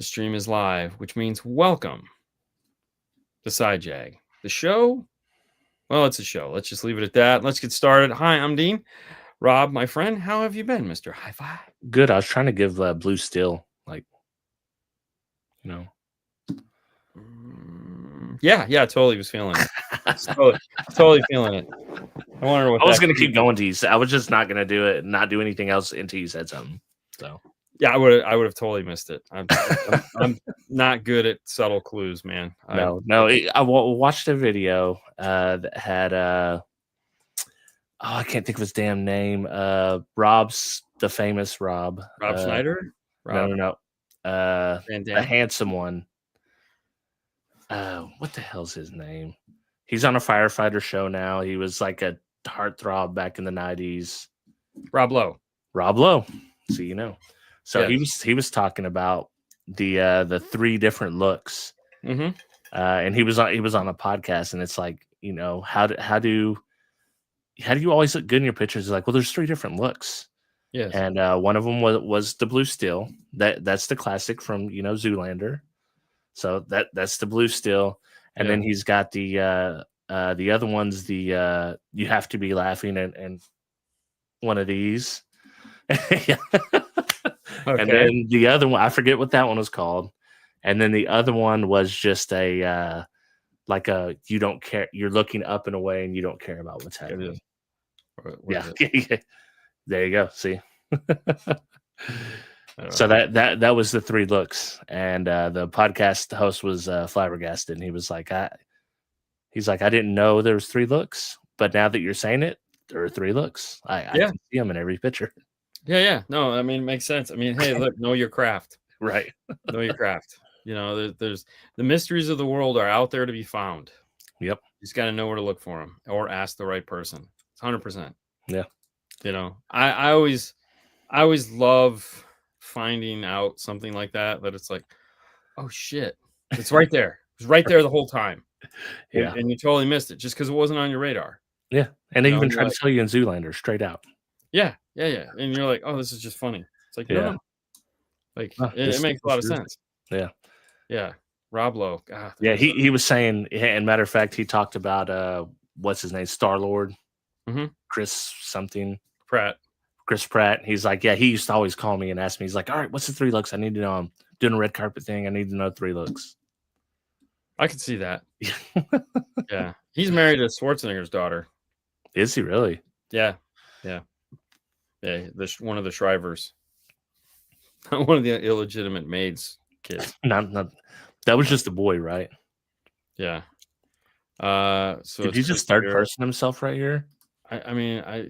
The stream is live, which means welcome to Side Jag. The show? Well, it's a show. Let's just leave it at that. Let's get started. Hi, I'm Dean. Rob, my friend, how have you been, Mr. Hi-Fi? Good. I was trying to give Blue Steel, Yeah, totally was feeling it. totally feeling it. I wonder what I was going to keep going to you. I was just not going to do it, not do anything else until you said something. So yeah, I would have totally missed it. I'm not good at subtle clues, man. I watched a video that had I can't think of his damn name. Rob's the famous Rob. Rob Schneider? No. The handsome one. What the hell's his name? He's on a firefighter show now. He was like a heartthrob back in the 90s. Rob Lowe. So you know. So yes. he was talking about the three different looks. Mm-hmm. And he was on a podcast, and it's like, you know, how do you always look good in your pictures? It's like, well, there's three different looks. Yes. And one of them was the Blue Steel. That's the classic from, Zoolander. So that's the Blue Steel. And then he's got the other one's the you have to be laughing and one of these. Okay. And then the other one, I forget what that one was called. And then the other one was just a you don't care, you're looking up and away and you don't care about what's happening. Yeah. There you go. See. So that was the three looks, and the podcast host was flabbergasted, and he was like, I didn't know there was three looks, but now that you're saying it, there are three looks. I can see them in every picture. Yeah. No, I mean, it makes sense. I mean, hey, look, know your craft. Right. Know your craft. You know, there's the mysteries of the world are out there to be found. Yep. You just got to know where to look for them or ask the right person. It's 100%. Yeah. You know, I always love finding out something like that it's like, oh shit, it's right there. It's right there the whole time. Yeah. And you totally missed it just because it wasn't on your radar. Yeah. And they even try to tell you in Zoolander straight out. Yeah. And you're like, oh, this is just funny. It's like, no. Like it makes a lot of sense. Yeah. Rob Lowe. God, he was saying, and matter of fact, he talked about what's his name, Star-Lord. Mm-hmm. Chris something. Chris Pratt. He's like, yeah, he used to always call me and ask me. He's like, all right, what's the three looks? I need to know. I'm doing a red carpet thing. I need to know three looks. I can see that. Yeah. He's married to Schwarzenegger's daughter. Is he really? Yeah. One of the Shrivers. One of the illegitimate maids' kids. Not that was just a boy, right? Yeah. So did he just third person himself right here? I mean, I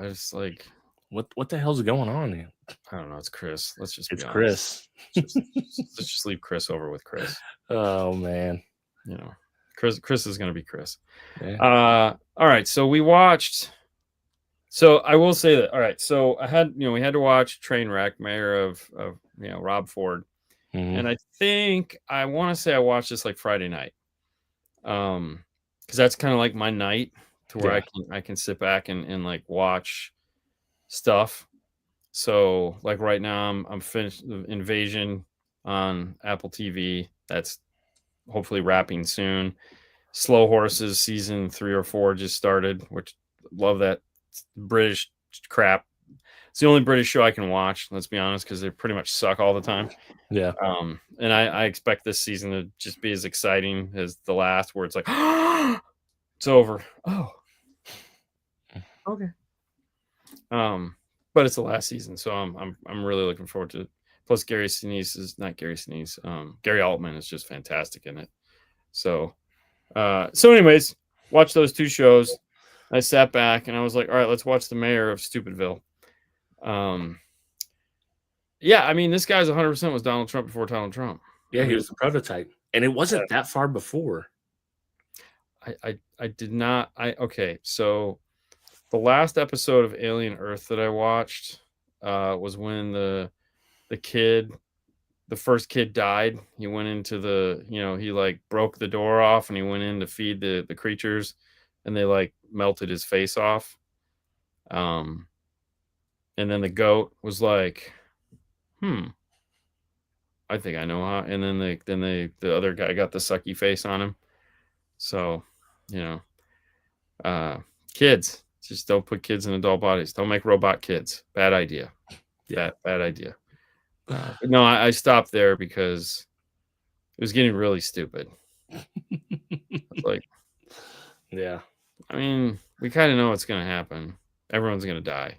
just like, what the hell's going on here? I don't know. It's Chris. Let's just be honest. Chris. Let's just leave Chris over with Chris. Oh man. You know, Chris is gonna be Chris. Yeah. All right. So we watched. So I will say that. All right. So we had to watch Trainwreck, Mayor of Rob Ford, and I want to say I watched this like Friday night, because that's kind of like my night. To where I can sit back and like watch stuff. So like right now I'm finished the Invasion on Apple TV. That's hopefully wrapping soon. Slow Horses season 3 or 4 just started, which love that British crap. It's the only British show I can watch, let's be honest, because they pretty much suck all the time. Yeah. And I expect this season to just be as exciting as the last, where it's like it's over. Oh. Okay. But it's the last season, so I'm really looking forward to it. Plus Gary Altman is just fantastic in it. So anyways, watch those two shows. I sat back and I was like, all right, let's watch the Mayor of Stupidville. Yeah, I mean, this guy's 100% was Donald Trump before Donald Trump. Yeah, he was the prototype, and it wasn't that far before. I did not. Okay, so the last episode of Alien Earth that I watched was when the first kid died. He went into he like broke the door off and he went in to feed the creatures, and they like melted his face off. And then the goat was like, I think I know how. And then the other guy got the sucky face on him. So, kids, just don't put kids in adult bodies. Don't make robot kids. Bad idea. Yeah. Bad idea. But no, I stopped there because it was getting really stupid. Like, yeah. I mean, we kind of know what's going to happen. Everyone's going to die.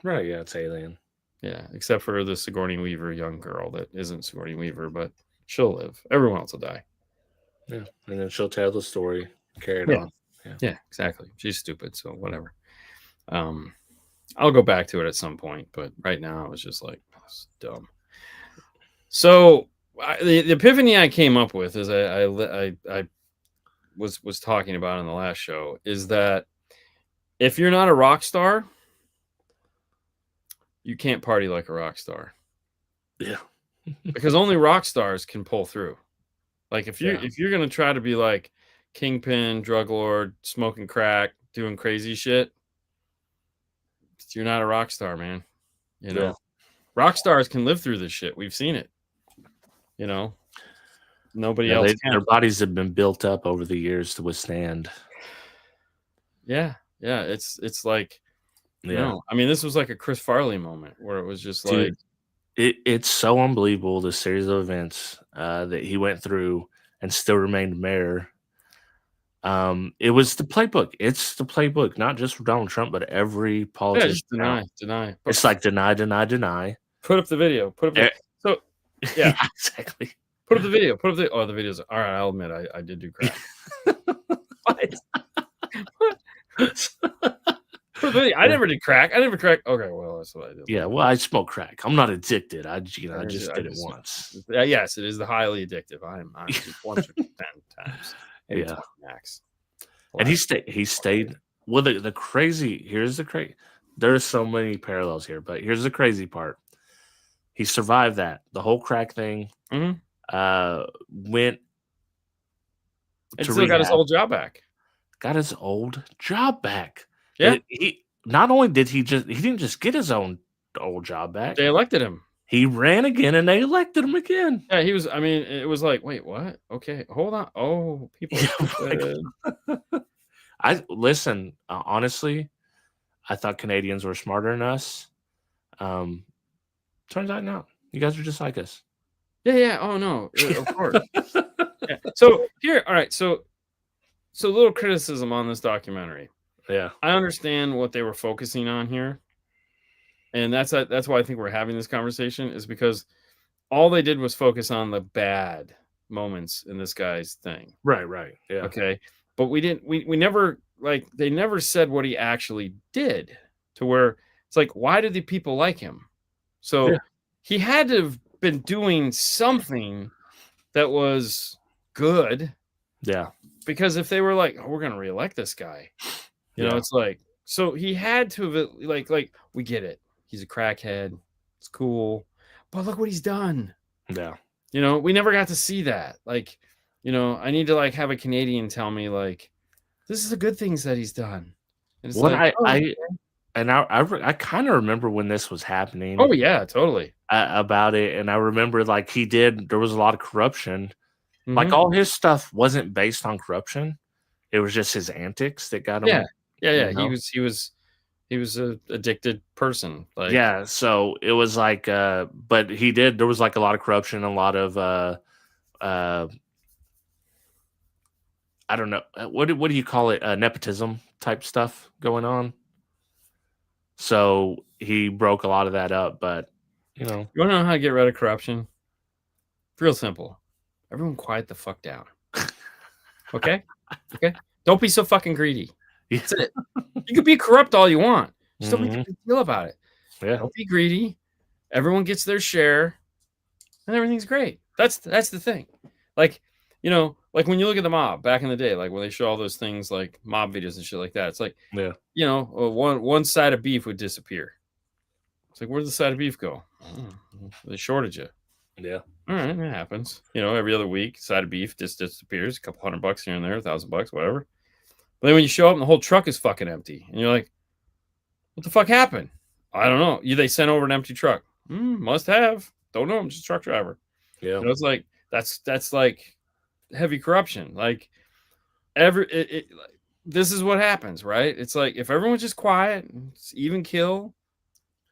Right, yeah, it's Alien. Yeah, except for the Sigourney Weaver young girl that isn't Sigourney Weaver, but she'll live. Everyone else will die. Yeah, and then she'll tell the story, carry it on. Yeah, exactly. She's stupid, so whatever. I'll go back to it at some point, but right now I was just like, that's dumb. So the epiphany I came up with is I was talking about in the last show is that if you're not a rock star, you can't party like a rock star. Yeah. Because only rock stars can pull through. Like if you're gonna try to be like kingpin, drug lord, smoking crack, doing crazy shit, you're not a rock star, man. Rock stars can live through this shit. We've seen it. Nobody else can. Their bodies have been built up over the years to withstand. Yeah. It's like, I mean, this was like a Chris Farley moment where it was just like, it's so unbelievable, the series of events that he went through and still remained mayor. It was the playbook. It's the playbook, not just for Donald Trump, but every politician. Yeah, just deny. It's like deny. Put up the video. So, yeah, exactly. Put up the video. Oh, the video's all right. I'll admit I did do crack. I never did crack. Okay, well, that's what I did. Yeah, well, I smoke crack. I'm not addicted. I just did it once. Yes, it is the highly addictive. I'm once or 10 times. Yeah, max. And he stayed. Well, the crazy. Here's the crazy. There's so many parallels here, but here's the crazy part. He survived that, the whole crack thing. Mm-hmm. Went and still got his old job back. Yeah. He not only did he didn't just get his old job back. They elected him. He ran again, and they elected him again. Yeah, he was. I mean, it was like, wait, what? Okay, hold on. Oh, people. Listen. Honestly, I thought Canadians were smarter than us. Turns out not. You guys are just like us. Yeah. Oh no, of course. Yeah. So here, all right. So little criticism on this documentary. Yeah, I understand what they were focusing on here, and that's why I think we're having this conversation is because all they did was focus on the bad moments in this guy's thing. Right. Yeah. Okay, but we never they never said what he actually did to where it's like, why did the people like him? So he had to have been doing something that was good. Yeah. Because if they were like, oh, we're going to reelect this guy, it's like, so he had to have like, we get it. He's a crackhead. It's cool. But look what he's done. Yeah. We never got to see that. Like, I need to like have a Canadian tell me like, this is the good things that he's done. And it's I kind of remember when this was happening. Oh yeah, totally. About it. And I remember like there was a lot of corruption. Mm-hmm. Like all his stuff wasn't based on corruption. It was just his antics that got him. Yeah. He was an addicted person. Like, yeah. So it was like, but there was like a lot of corruption, a lot of, I don't know. What do you call it? Nepotism type stuff going on. So he broke a lot of that up, but you want to know how to get rid of corruption? Real simple. Everyone quiet the fuck down. Okay? Don't be so fucking greedy. That's it. You can be corrupt all you want. Just don't make a big deal about it. Yeah. Don't be greedy. Everyone gets their share, and everything's great. That's the thing. Like, like when you look at the mob back in the day, like when they show all those things like mob videos and shit like that, it's like, one side of beef would disappear. It's like, where'd the side of beef go? They shorted you. Yeah. All right, that happens. Every other week, side of beef just disappears. A couple $100 here and there, $1,000, whatever. But then when you show up and the whole truck is fucking empty, and you're like, what the fuck happened? I don't know. They sent over an empty truck. Must have. Don't know. I'm just a truck driver. Yeah. You know, it's like that's like heavy corruption. Like this is what happens, right? It's like if everyone's just quiet, it's even kill,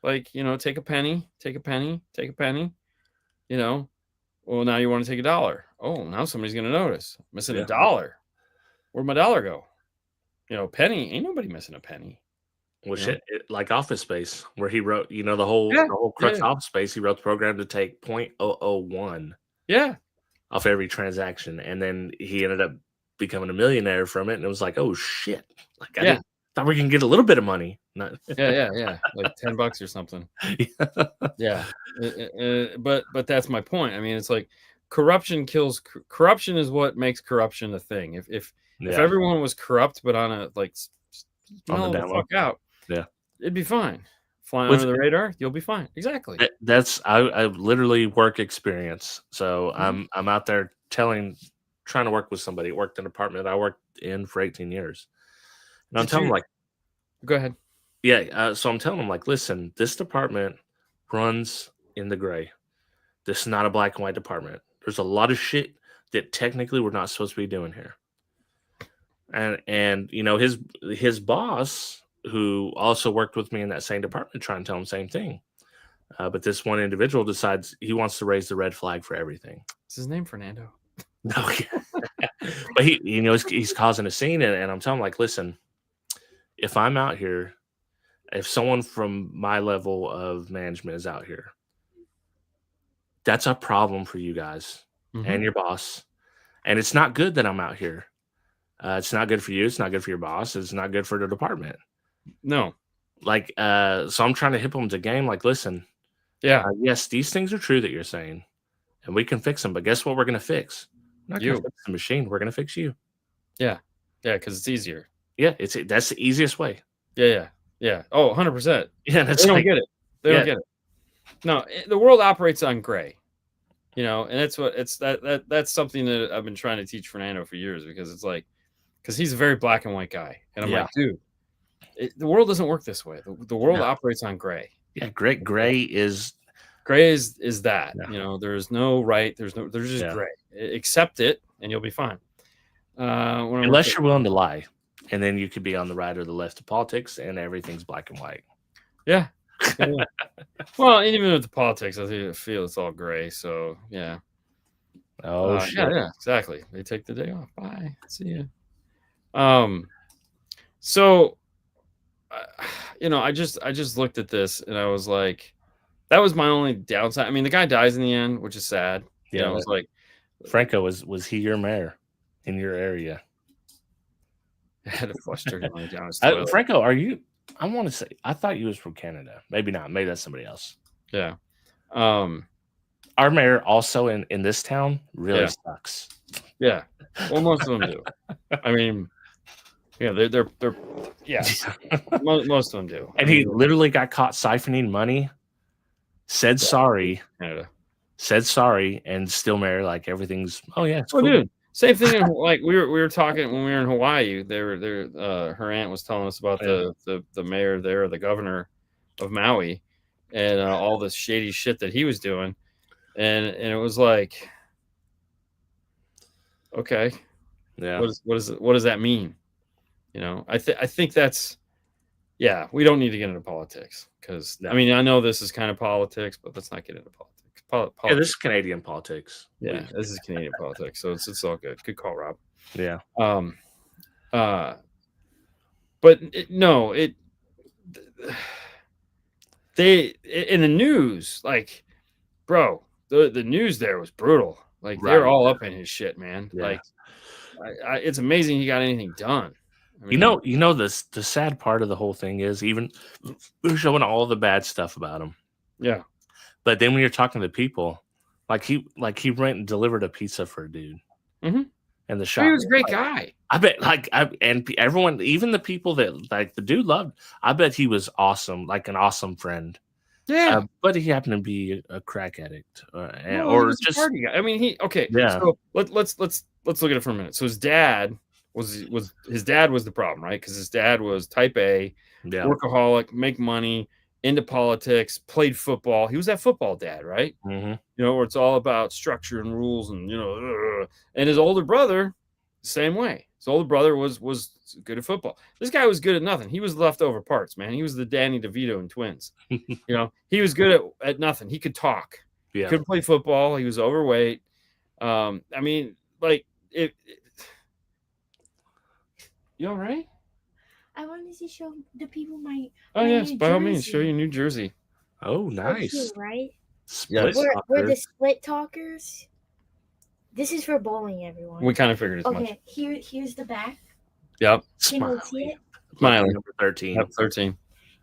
like, you know, take a penny, take a penny, take a penny, you know. Well, now you want to take $1. Oh, now somebody's gonna notice. Missing $1. Where'd my dollar go? You know, penny, ain't nobody missing a penny. Well, shit, like Office Space, where he wrote, you know, the whole crux of Office Space, he wrote the program to take 0.001 off every transaction, and then he ended up becoming a millionaire from it, and it was like, oh shit, like I thought we can get a little bit of money. Not like $10 or something. But that's my point. I mean, it's like corruption kills. Corruption is what makes corruption a thing. If everyone was corrupt, but on a like on the fuck out, it'd be fine. Flying under the radar, you'll be fine. Exactly. That's I literally work experience. So I'm out there trying to work with somebody. Worked in an apartment I worked in for 18 years, and I'm telling them, like, go ahead. Yeah, so I'm telling them, like, listen, this department runs in the gray. This is not a black and white department. There's a lot of shit that technically we're not supposed to be doing here. And you know, his boss, who also worked with me in that same department, trying to tell him the same thing. But this one individual decides he wants to raise the red flag for everything. Is his name Fernando? No, but he, you know, he's causing a scene, and I'm telling him, like, listen, if I'm out here, if someone from my level of management is out here, that's a problem for you guys and your boss. And it's not good that I'm out here. It's not good for you. It's not good for your boss. It's not good for the department. No. Like, so I'm trying to hit them to game. Like, listen, yes, these things are true that you're saying, and we can fix them. But guess what we're going to fix? We're not going to fix the machine. We're going to fix you. Yeah. Yeah, because it's easier. Yeah, that's the easiest way. Yeah. Oh, 100%. Yeah, they don't get it. They don't get it. No, the world operates on gray. You know, and that's something that I've been trying to teach Fernando for years, because it's like, because he's a very black and white guy, and I'm like, dude, the world doesn't work this way. The world operates on gray. Yeah, gray is that. You know, there's no right. There's just gray. Accept it, and you'll be fine. Unless you're willing to lie. And then you could be on the right or the left of politics, and everything's black and white. Yeah. Well, even with the politics, I feel it's all gray. So yeah. Oh shit. Yeah, exactly. They take the day off. Bye. See ya. So, you know, I just looked at this, and I was like, that was my only downside. I mean, the guy dies in the end, which is sad. Yeah, you know, it was like, Franco, was he your mayor in your area? I had to flush turkey down his toilet. Franco, are you? I want to say, I thought you was from Canada. Maybe not. Maybe that's somebody else. Yeah. Our mayor also in this town really sucks. Yeah. Well, most of them do. I mean, yeah, they're most of them do. And he literally got caught siphoning money. Said sorry. Canada. Said sorry, and still mayor, like, everything's it's cool. Dude. Same thing. Like we were talking when we were in Hawaii. Her aunt was telling us about the mayor there, the governor of Maui, and all this shady shit that he was doing, and it was like, okay, what does that mean? You know, I think that's, we don't need to get into politics, because I mean, I know this is kind of politics, but let's not get into politics. This is Canadian politics. Yeah, this is Canadian politics, so it's all good. Good call, Rob. Yeah. But they in the news, like, bro, the news there was brutal. Like, they're all up in his shit, man. Yeah. Like, it's amazing he got anything done. I mean, you know the sad part of the whole thing is, even they're showing all the bad stuff about him. Yeah. But then when you're talking to people, like he went and delivered a pizza for a dude, and the shop. He was a great guy. I bet, and everyone, even the people that, like, the dude loved. I bet he was awesome, like an awesome friend. Yeah, but he happened to be a crack addict, or just a party guy. I mean, So let's look at it for a minute. So his dad was the problem, right? Because his dad was type A, workaholic, make money. into politics, played football. He was that football dad, right? Mm-hmm. Where it's all about structure and rules, and and his older brother, same way. His older brother was good at football. This guy was good at nothing. He was leftover parts, man. He was the Danny DeVito in Twins. He was good at nothing. He could talk. Yeah. Couldn't play football. He was overweight. I mean, like you all right? I wanted to show the people my. Oh yes, New by all means, Jersey. show you New Jersey. Oh, nice. Here, right? Split We're the split talkers. This is for bowling, everyone. We kind of figured as much. Okay, here's the back. Yep. Can you see it? Smiling. Number 13. Yep, 13.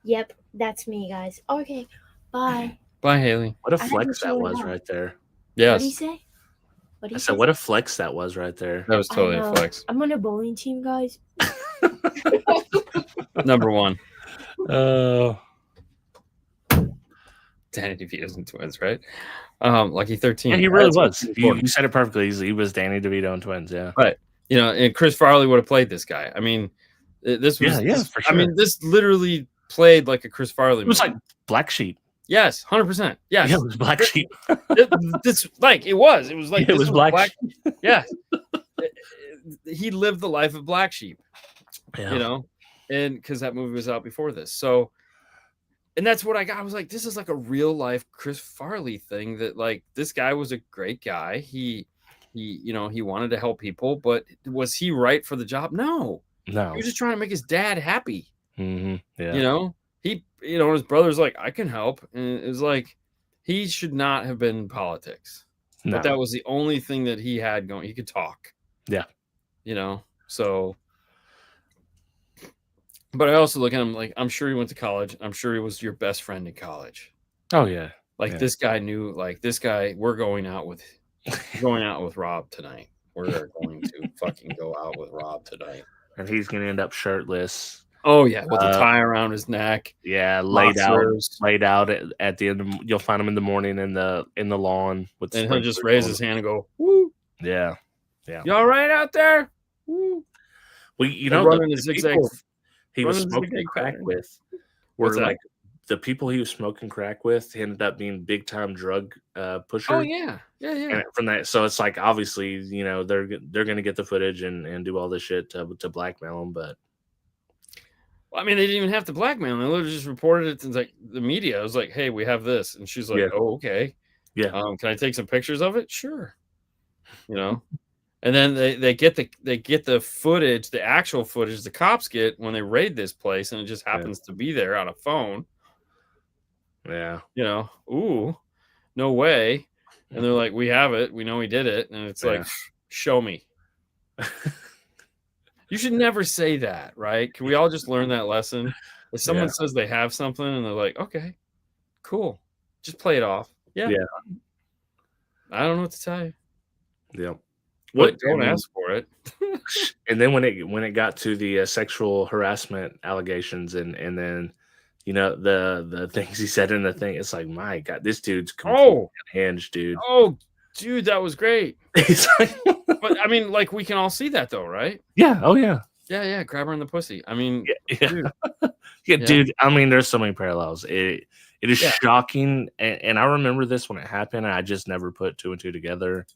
Yep, that's me, guys. Okay, bye. Bye, Haley. What a flex that was right there. Yes. What do you say? I said, what a flex that was right there. That was totally a flex. I'm on a bowling team, guys. Number 1. Oh. Danny DeVito's in Twins, right? Lucky 13. Yeah, he really was. You said it perfectly. He was Danny DeVito in Twins, yeah. Right. And Chris Farley would have played this guy. I mean, this was for sure. I mean, this literally played like a Chris Farley movie. It was like Black Sheep. Yes, 100%. Yes. Yeah, it was Black Sheep. It was like it was Black Sheep. Yeah. He lived the life of Black Sheep. Yeah. And because that movie was out before this. So, and that's what I got. I was like, this is like a real life Chris Farley thing, that like this guy was a great guy. He wanted to help people, but was he right for the job? No. He was just trying to make his dad happy. Mm-hmm. Yeah. His brother's like, I can help. And it was like, he should not have been in politics. No. But that was the only thing that he had going. He could talk. Yeah. So. But I also look at him like, I'm sure he went to college. I'm sure he was your best friend in college. Oh yeah. This guy knew, like, this guy, we're going out with Rob tonight. We're going to fucking go out with Rob tonight. And he's going to end up shirtless. Oh yeah. With the tie around his neck. Yeah. Laid out at the end. You'll find him in the morning in the lawn. And he'll just raise his hand and go, woo. Yeah. Yeah. You all right out there? Woo. Well, running a zigzag. He was smoking crack with were like the people he was smoking crack with ended up being big time drug pushers. Oh yeah. And from that, so it's like obviously they're gonna get the footage and do all this shit to blackmail him. But I mean, they didn't even have to blackmail him. They literally just reported it to like the media. It was like, hey, we have this, and she's like, oh okay, yeah. Can I take some pictures of it? Sure. And then they get the footage, the actual footage the cops get when they raid this place, and it just happens to be there on a phone. Yeah. Ooh, no way. And they're like, we have it. We know he did it. And it's like, show me. You should never say that, right? Can we all just learn that lesson? If someone says they have something and they're like, okay, cool, just play it off. Yeah. I don't know what to tell you. Yeah. Don't ask for it. And then when it got to the sexual harassment allegations and then the things he said in the thing, it's like, my God, this dude's completely unhinged, dude. Oh, dude, that was great. But I mean, like, we can all see that though, right? Yeah. Oh yeah. Yeah. Grab her in the pussy. I mean, dude. I mean, there's so many parallels. It is shocking, and I remember this when it happened. And I just never put two and two together.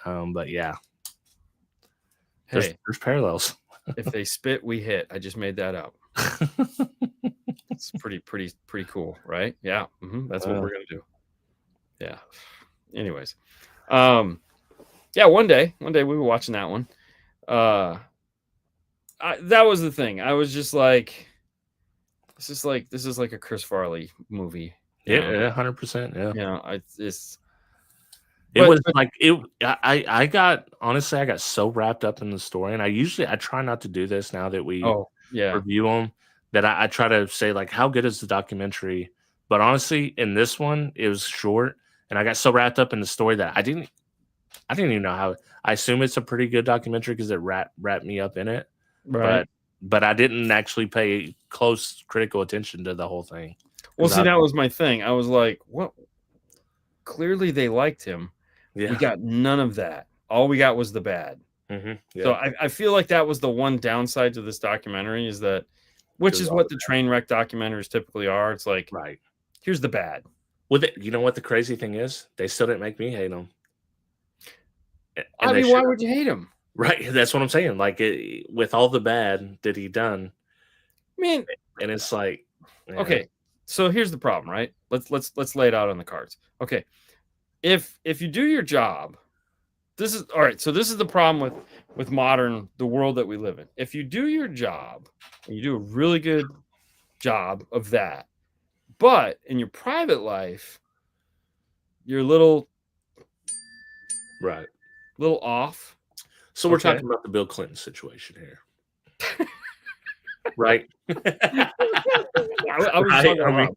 But yeah, there's parallels. If they spit, we hit. I just made that up. It's pretty cool, right? Yeah, that's what we're gonna do. Yeah. Anyways, one day we were watching that one. That was the thing. I was just like, this is like a Chris Farley movie. Yeah, 100%. Yeah. I got so wrapped up in the story, and I try not to do this now that we review them, that I try to say like, how good is the documentary? But honestly, in this one, it was short, and I got so wrapped up in the story that I didn't even know how. I assume it's a pretty good documentary because it wrapped me up in it, right? But I didn't actually pay close critical attention to the whole thing. Well, see, that was my thing. I was like, what? Clearly, they liked him. Yeah. We got none of that. All we got was the bad. Mm-hmm. Yeah. So I feel like that was the one downside to this documentary, is that which is what the Trainwreck documentaries typically are. It's like, right. Here's the bad. Well, you know what the crazy thing is? They still didn't make me hate them. I mean, why would you hate him? Right, that's what I'm saying. Like, with all the bad that he done, I mean, and it's like, okay. So here's the problem, right? Let's lay it out on the cards. Okay, if you do your job, this is all right. So this is the problem with the world that we live in. If you do your job, and you do a really good job of that, but in your private life, you're a little off. So we're talking about the Bill Clinton situation here, right? I was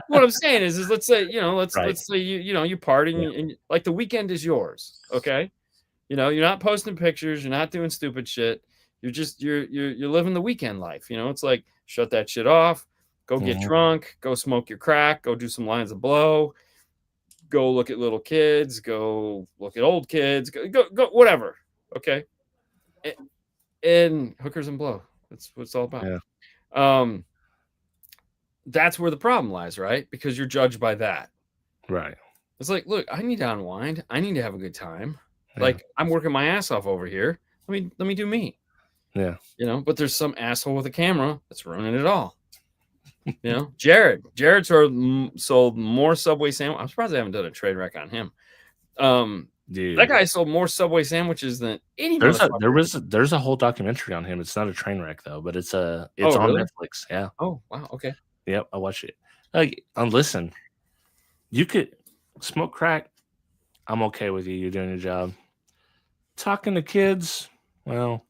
what I'm saying is let's say let's say you party and like the weekend is yours, okay? You're not posting pictures, you're not doing stupid shit. You're just you're living the weekend life. It's like shut that shit off, go get drunk, go smoke your crack, go do some lines of blow, go look at little kids, go look at old kids, go whatever, okay? And hookers and blow. That's what it's all about. Yeah. That's where the problem lies, right? Because you're judged by that. Right. It's like, look, I need to unwind. I need to have a good time. Yeah. Like I'm working my ass off over here. Let me do me. Yeah. But there's some asshole with a camera that's ruining it all. Jared sold more Subway sandwiches. I'm surprised I haven't done a trade wreck on him. Dude. That guy sold more Subway sandwiches than any. There's a whole documentary on him. It's not a train wreck though, but it's on really? Netflix. Yeah. Oh wow. Okay. Yep, I watched it. Like, listen, you could smoke crack. I'm okay with you. You're doing your job. Talking to kids, well,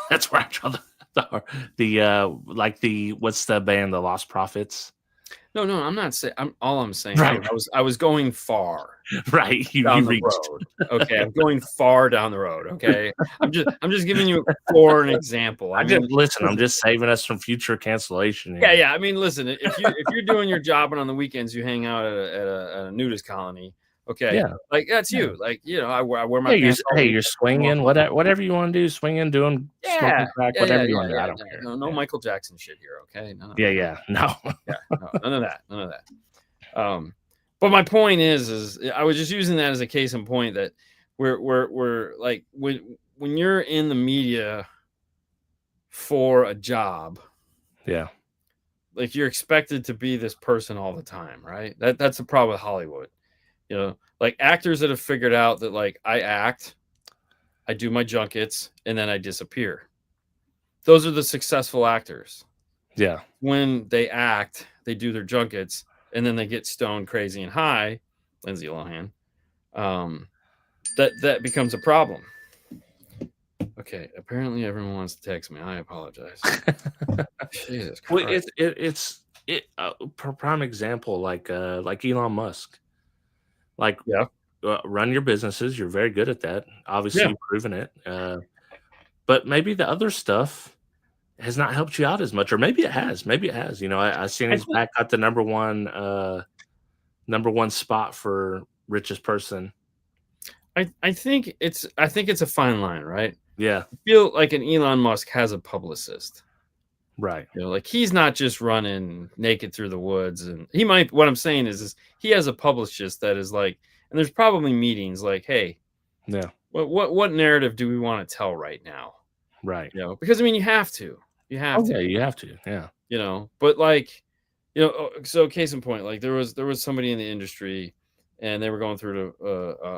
that's where I draw the what's the band, the Lost Prophets? No, I'm not saying. I'm saying. Right. I was going far. Right. Down the road. Okay, I'm going far down the road. Okay, I'm just giving you for an example. I'm just saving us from future cancellation here. Yeah. I mean, listen, if you're doing your job and on the weekends you hang out at a nudist colony. Okay, yeah, like that's you. Like I wear my pants. You're swinging, whatever you want to do, swinging, doing smoking crack, whatever you want to do. I don't care. No Michael Jackson shit here. Okay, no. None of that. But my point is I was just using that as a case in point that we're like when you're in the media for a job, like you're expected to be this person all the time, right? That's the problem with Hollywood. Like actors that have figured out that like I act, I do my junkets, and then I disappear. Those are the successful actors. Yeah. When they act, they do their junkets, and then they get stoned, crazy, and high. Lindsay Lohan. That becomes a problem. Okay. Apparently, everyone wants to text me. I apologize. Jesus Christ. Well, it's prime example like Elon Musk. Like, run your businesses. You're very good at that. Obviously, you've proven it. But maybe the other stuff has not helped you out as much, or maybe it has. I seen he's back at the number one spot for richest person. I think it's a fine line, right? Yeah. I feel like an Elon Musk has a publicist. Right. Like he's not just running naked through the woods, and he might. What I'm saying is he has a publicist that is like, and there's probably meetings like, hey, what narrative do we want to tell right now? Right. Because I mean, you have to. You have to. Yeah, you have to. Yeah. But like, so case in point, like there was somebody in the industry, and they were going through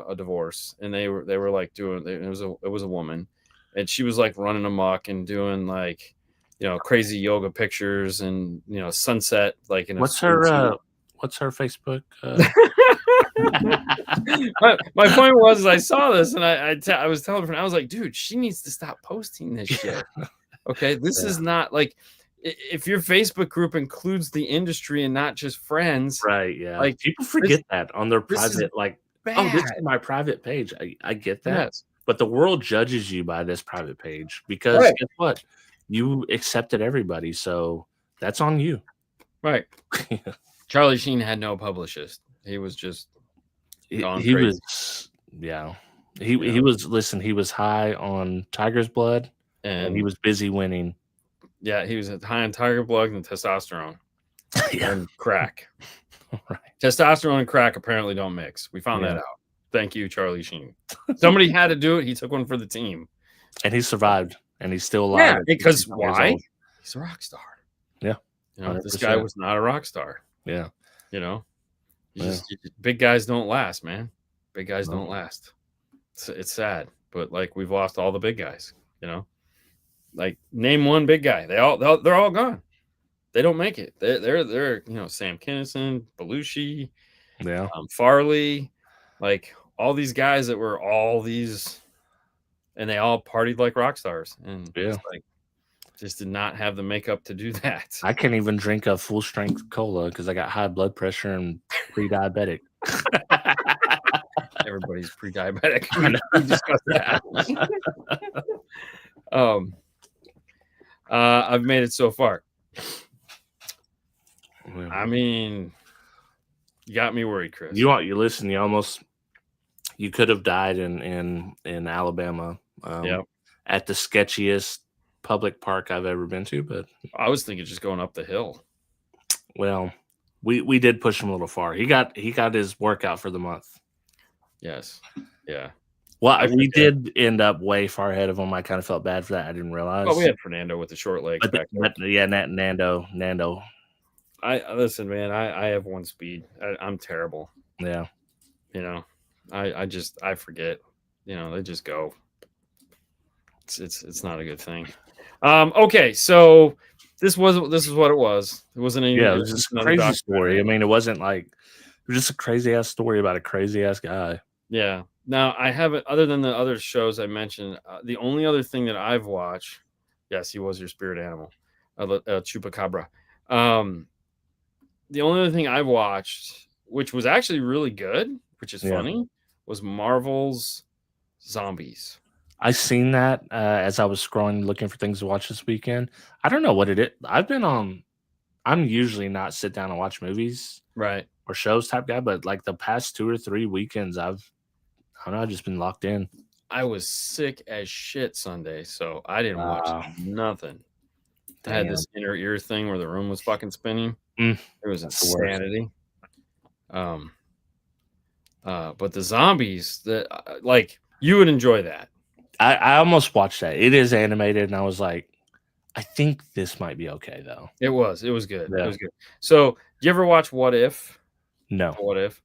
a divorce, and they were like doing. It was a woman, and she was like running amok and doing like. Crazy yoga pictures and sunset like in what's her Facebook? My point was I saw this and I was telling her, I was like, dude, she needs to stop posting this shit. Okay, this is not like if your Facebook group includes the industry and not just friends, right? Yeah, like people forget that on their private, like, oh, this is my private page. I get that, but the world judges you by this private page because guess what? You accepted everybody, so that's on you. Right. Charlie Sheen had no publicist. He was just he was he was he was high on Tiger's blood and he was busy winning Yeah, he was high on tiger blood and testosterone and crack. Right. Testosterone and crack apparently don't mix. We found Yeah. that out. Thank you, Charlie Sheen. Somebody had to do it. He took one for the team. And he survived. And he's still alive. Yeah, because 61 years why? old. He's a rock star. Yeah. You know, this 100%. guy was not a rock star. Yeah. You know, Yeah. big guys don't last, man. Big guys No. don't last. It's sad, but like we've lost all the big guys. You know, like name one big guy. They're all gone. They don't make it. They're you know, Sam Kinison, Belushi, Yeah. Farley, like all these guys that were all these, and they all partied like rock stars, and Yeah. like just did not have the makeup to do that. I can't even drink a full strength cola because I got high blood pressure and pre-diabetic. Everybody's pre-diabetic. I know. We discussed that. I've made it so far. I mean, you got me worried, Chris. You listen. You could have died in Alabama. At the sketchiest public park I've ever been to, but I was thinking just going up the hill. Well, we did push him a little far. He got his workout for the month. Yes. Yeah. Well, we did end up way far ahead of him. I kind of felt bad for that. I didn't realize. Oh, we had Fernando with the short legs. Nando. I listen, man. I have one speed. I'm terrible. Yeah. You know, I forget. You know, they just go. It's not a good thing. Okay, so this is what it was. It wasn't any. Yeah, it was just a crazy story. I mean, it wasn't like it was just a crazy ass story about a crazy ass guy. Yeah. Now I haven't, other than the other shows I mentioned. The only other thing that I've watched, yes, he was your spirit animal, Chupacabra. The only other thing I've watched, which was actually really good, which is funny, was Marvel's Zombies. I seen that as I was scrolling, looking for things to watch this weekend. I don't know what it is. I'm usually not sit down and watch movies, right, or shows type guy, but like the past 2 or 3 weekends, I've just been locked in. I was sick as shit Sunday, so I didn't watch nothing. I had this inner ear thing where the room was fucking spinning. It was insanity. But the Zombies, like you would enjoy that. I almost watched that. It is animated, and I was like, I think this might be okay though. It was good. Yeah. It was good. So, do you ever watch What If? No. What If?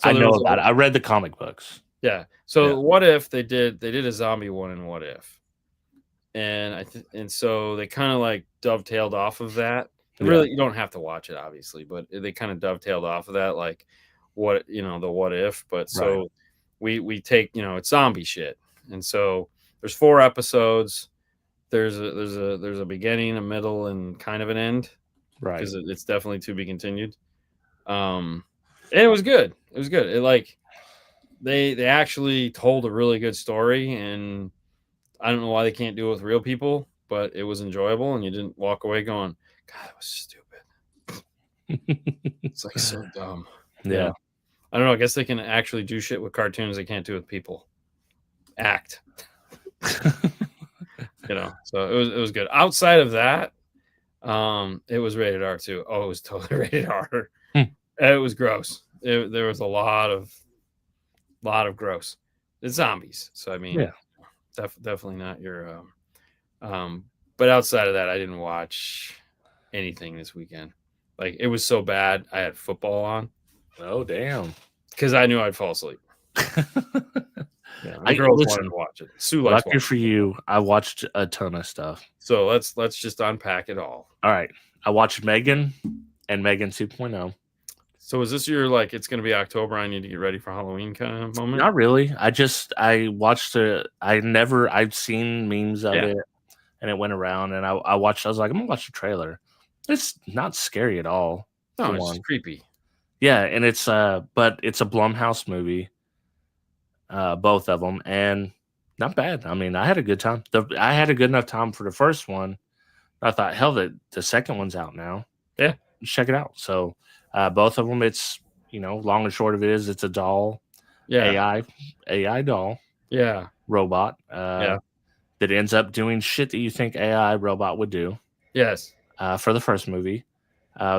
So I know about it. I read the comic books. Yeah. So What If they did a zombie one in What If, and and so they kind of like dovetailed off of that. Really, you don't have to watch it, obviously, but they kind of dovetailed off of that, like the What If. But so we take, it's zombie shit, and so there's 4 episodes. There's a beginning, a middle, and kind of an end, right? Because it's definitely to be continued. And it was good. It was good. It like. They actually told a really good story, and I don't know why they can't do it with real people, but it was enjoyable, and you didn't walk away going, God, that was stupid. It's like so dumb. Yeah. I don't know. I guess they can actually do shit with cartoons they can't do with people. Act. So it was good. Outside of that, it was rated R too. Oh, it was totally rated R. It was gross. There was a lot of gross. It's zombies, so I mean, definitely not your. But outside of that, I didn't watch anything this weekend. Like it was so bad. I had football on. Oh damn! Because I knew I'd fall asleep. I girls wanted to watch it. Sue likes lucky for you, I watched a ton of stuff. So let's just unpack it all. All right, I watched Megan and Megan 2.0. So is this your it's going to be October? I need to get ready for Halloween kind of moment? Not really. I watched it. I've seen memes of it, and it went around, and I watched. I was like, I'm gonna watch the trailer. It's not scary at all. No, it's just creepy. Yeah, and it's but it's a Blumhouse movie. Both of them, and not bad. I mean, I had a good time. I had a good enough time for the first one. I thought, hell, the second one's out now. Yeah, check it out. So. Both of them, it's long and short of it is it's a doll, AI doll, robot, that ends up doing shit that you think AI robot would do. Yes. For the first movie.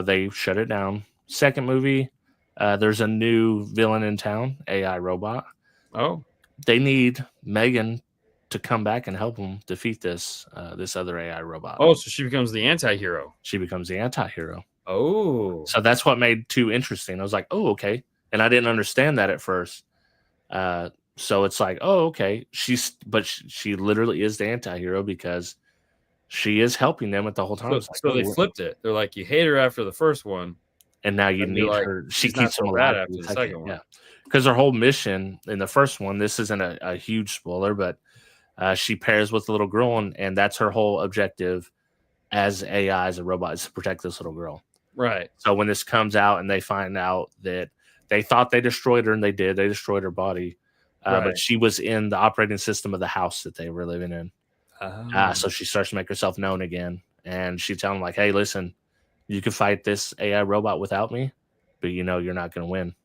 They shut it down. Second movie, there's a new villain in town, AI robot. Oh. They need Megan to come back and help them defeat this other AI robot. Oh, so she becomes the anti-hero. She becomes the anti-hero. Oh. So that's what made 2 interesting. I was like, oh, okay. And I didn't understand that at first. So it's like, oh, okay. She literally is the anti-hero because she is helping them at the whole time. So they flipped it. They're like, you hate her after the first one, and now you need her. She keeps them alive after the second one. Yeah, because her whole mission in the first one, this isn't a huge spoiler, but she pairs with a little girl, and that's her whole objective as AI, as a robot, is to protect this little girl. Right. So when this comes out and they find out that they thought they destroyed her, and they did, they destroyed her body, but she was in the operating system of the house that they were living in. So she starts to make herself known again, and she tells them like, "Hey, listen, you can fight this AI robot without me, but you're not going to win."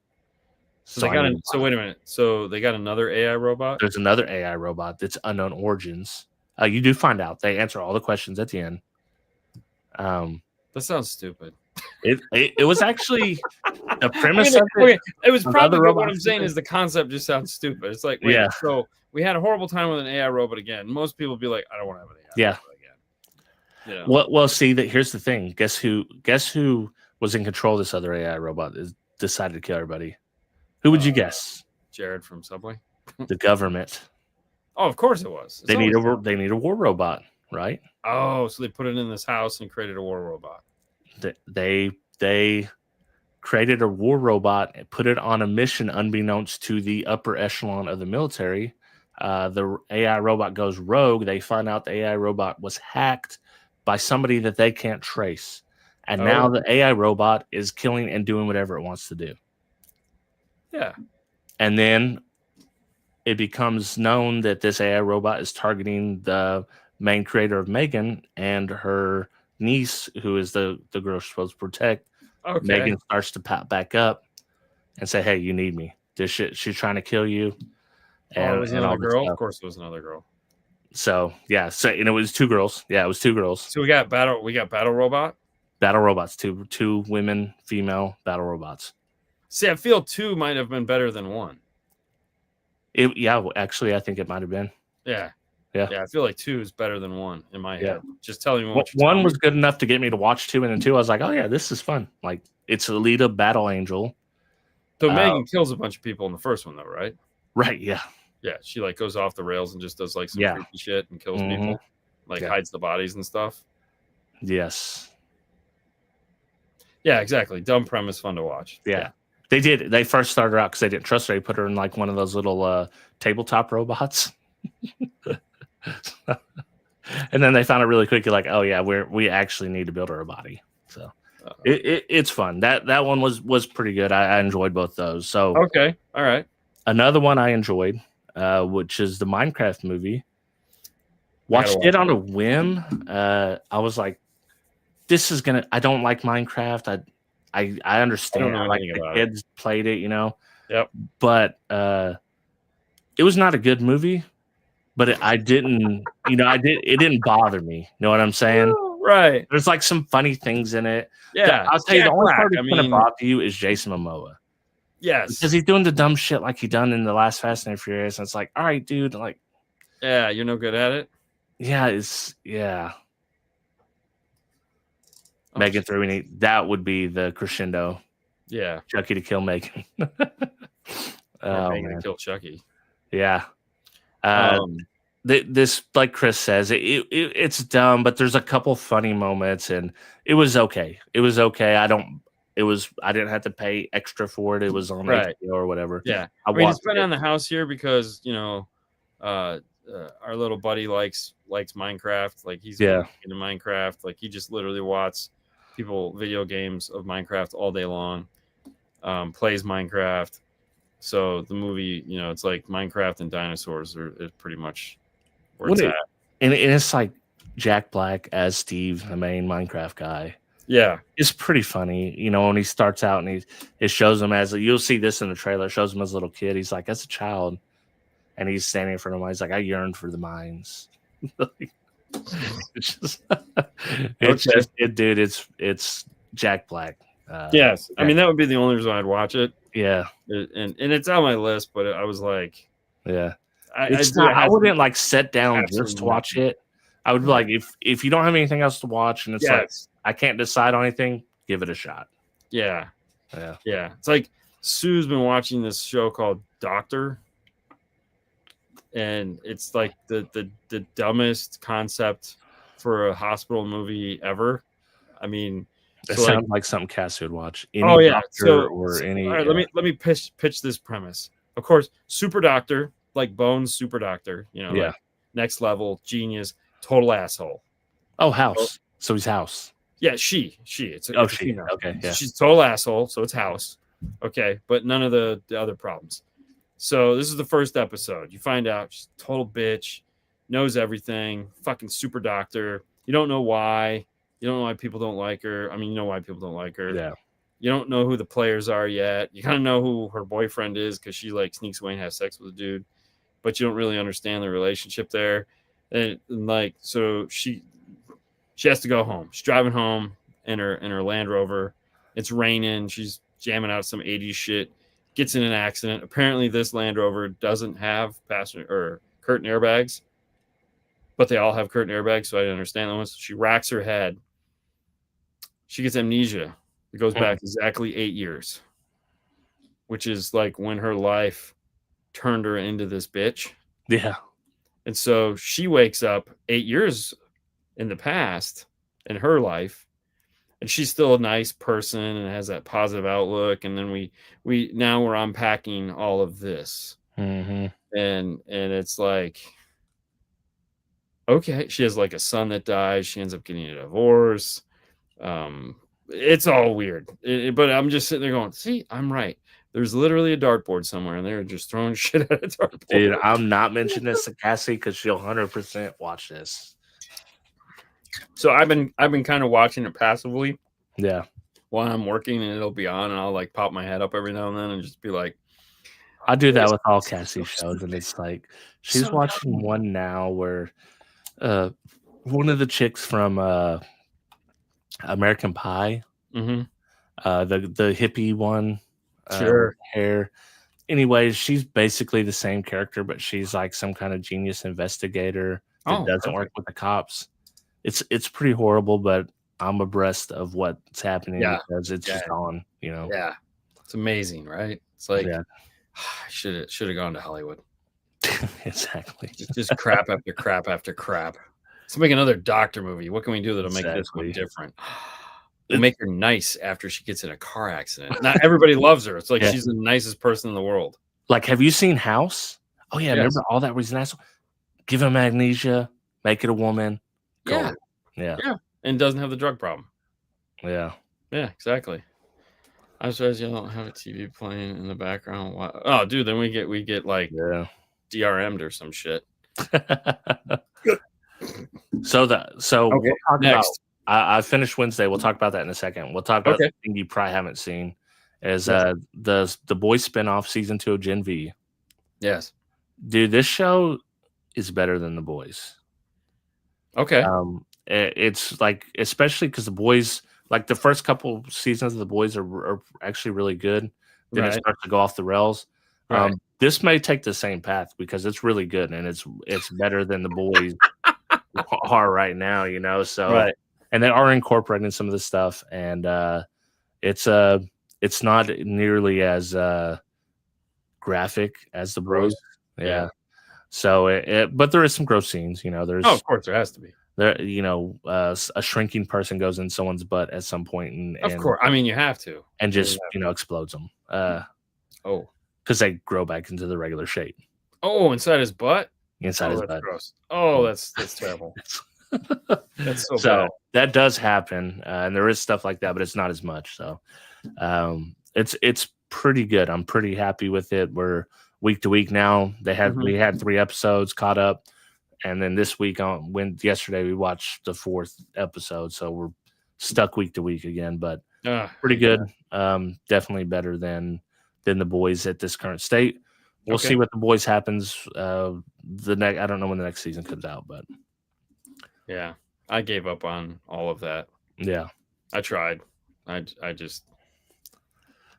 So wait a minute. So they got another AI robot? There's another AI robot that's unknown origins. You do find out. They answer all the questions at the end. That sounds stupid. It was actually the premise. It was probably what I'm saying is the concept just sounds stupid. It's like, wait, so we had a horrible time with an AI robot again. Most people would be like, I don't want to have an AI robot again. Well, see, here's the thing. Guess who was in control of this other AI robot that decided to kill everybody? Who would you guess? Jared from Subway. The government. Oh, of course it was. They need a war robot, right? Oh, so they put it in this house and created a war robot. They created a war robot and put it on a mission unbeknownst to the upper echelon of the military. The AI robot goes rogue. They find out the AI robot was hacked by somebody that they can't trace. And now the AI robot is killing and doing whatever it wants to do. Yeah. And then it becomes known that this AI robot is targeting the main creator of Megan and her niece, who is the girl she's supposed to protect. Okay. Megan starts to pop back up and say, "Hey, you need me. This shit, she's trying to kill you." And it was another girl. Of course, it was another girl. So yeah, and it was 2 girls. Yeah, it was 2 girls. So we got battle robot. Battle robots, two women, female battle robots. See, I feel 2 might have been better than 1. Actually, I think it might have been. Yeah. I feel like 2 is better than 1 in my head. Just telling me what one was good enough to get me to watch 2, and then 2, I was like, oh yeah, this is fun. Like, it's Alita Battle Angel. So Megan kills a bunch of people in the first one, though, right? Right. Yeah. Yeah, she like goes off the rails and just does like some creepy shit and kills people, like hides the bodies and stuff. Yes. Yeah, exactly. Dumb premise, fun to watch. Yeah. They did. They first started out because they didn't trust her. They put her in like one of those little tabletop robots. And then they found it really quickly, like, oh yeah, we actually need to build her a body. So it's fun. That one was pretty good. I enjoyed both those. So okay, all right. Another one I enjoyed, which is the Minecraft movie. Watched it on a whim. I was like, this is gonna. I don't like Minecraft. I understand. I like the kids played it, Yep. But it was not a good movie. But it didn't bother me. You know what I'm saying? Right. There's like some funny things in it. Yeah. I'll tell you, the only part that's going to bother you is Jason Momoa. Yes. Because he's doing the dumb shit like he done in the last Fast and Furious. And it's like, all right, dude. Like, yeah, you're no good at it. Yeah. Megan 3, that would be the crescendo. Yeah. Chucky to kill Megan. Megan to kill Chucky. Yeah. This, like Chris says, it's dumb, but there's a couple funny moments, and it was okay. I didn't have to pay extra for it. It was on HBO or whatever. Yeah, I mean, it's been on the house here because our little buddy likes Minecraft. Like he's into Minecraft. Like he just literally watches video games of Minecraft all day long. Plays Minecraft. So the movie, it's like Minecraft and dinosaurs is pretty much where it's at. And it's like Jack Black as Steve, the main Minecraft guy. Yeah. It's pretty funny. When he starts out and it shows him you'll see this in the trailer, it shows him as a little kid. He's like, as a child. And he's standing in front of him. He's like, I yearn for the mines. Dude, it's Jack Black. Yes, I mean that would be the only reason I'd watch it. Yeah, and it's on my list, but I was like, yeah, I wouldn't like sit down just to watch it. I would be like, if you don't have anything else to watch, and it's like I can't decide on anything, give it a shot. Yeah. It's like Sue's been watching this show called Doctor, and it's like the dumbest concept for a hospital movie ever. I mean, that sounds like something Cassie would watch. All right, let me pitch this premise. Of course, super doctor, like Bones super doctor, like next level, genius, total asshole. Oh, House. So he's House. Yeah, she. It's she. Okay, yeah. She's a total asshole, so it's House. Okay, but none of the other problems. So this is the first episode. You find out she's a total bitch, knows everything, fucking super doctor. You don't know why. You don't know why people don't like her. I mean, you know why people don't like her. Yeah. You don't know who the players are yet. You kind of know who her boyfriend is because she like sneaks away and has sex with a dude, but you don't really understand the relationship there. And like, so she has to go home. She's driving home in her Land Rover. It's raining. She's jamming out some 80s shit. Gets in an accident. Apparently, this Land Rover doesn't have passenger or curtain airbags, but they all have curtain airbags, so I didn't understand that one. So she racks her head. She gets amnesia. It goes back exactly 8 years, which is like when her life turned her into this bitch. Yeah. And so she wakes up 8 years in the past in her life, and she's still a nice person and has that positive outlook. And then we're unpacking all of this. Mm-hmm. And it's like, okay, she has like a son that dies. She ends up getting a divorce. It's all weird, but I'm just sitting there going, see, I'm right. There's literally a dartboard somewhere, and they're just throwing shit at a dartboard. Dude, I'm not mentioning this to Cassie because she'll 100% watch this. So I've been kind of watching it passively. Yeah. While I'm working, and it'll be on, and I'll like pop my head up every now and then and just be like, I do that with all Cassie shows, and it's like she's watching one now where one of the chicks from American Pie, the hippie one, hair. Anyways, she's basically the same character, but she's like some kind of genius investigator that doesn't work with the cops. It's pretty horrible, but I'm abreast of what's happening because it's just on, Yeah, it's amazing, right? It's like should have gone to Hollywood. Exactly. Just crap after crap after crap. Let's make another doctor movie. What can we do that'll make this one different? We'll make her nice after she gets in a car accident. Not everybody loves her. It's like she's the nicest person in the world. Like, have you seen House? Oh yeah, remember all that was an asshole? Give him amnesia, make it a woman. Go. Yeah. And doesn't have the drug problem. Yeah, exactly. I'm surprised you don't have a TV playing in the background. Oh, dude, then we get like DRM'd or some shit. So we'll talk about. I finished Wednesday. We'll talk about that in a second. We'll talk about the thing you probably haven't seen, is the Boys spinoff season 2 of Gen V. Yes, dude, this show is better than The Boys. Okay. It's like, especially because The Boys, like the first couple seasons of The Boys are actually really good. Then it starts to go off the rails. This may take the same path because it's really good and it's better than The Boys are right now, So and they are incorporating some of this stuff, and it's not nearly as graphic as The Boys. Yeah. So but there is some gross scenes, There's of course there has to be. There, a shrinking person goes in someone's butt at some point, and of course, I mean you have to, and just explodes them. Because they grow back into the regular shape. Oh, inside his butt. Inside his butt. Gross. Oh, that's terrible. That's so bad. That does happen, and there is stuff like that, but it's not as much. So, it's pretty good. I'm pretty happy with it. We're week to week now. We had 3 episodes caught up. And then this week, yesterday we watched the 4th episode, so we're stuck week to week again. But pretty good, definitely better than The Boys at this current state. We'll see what The Boys happens. I don't know when the next season comes out, but Yeah, I gave up on all of that. Yeah. I tried. I just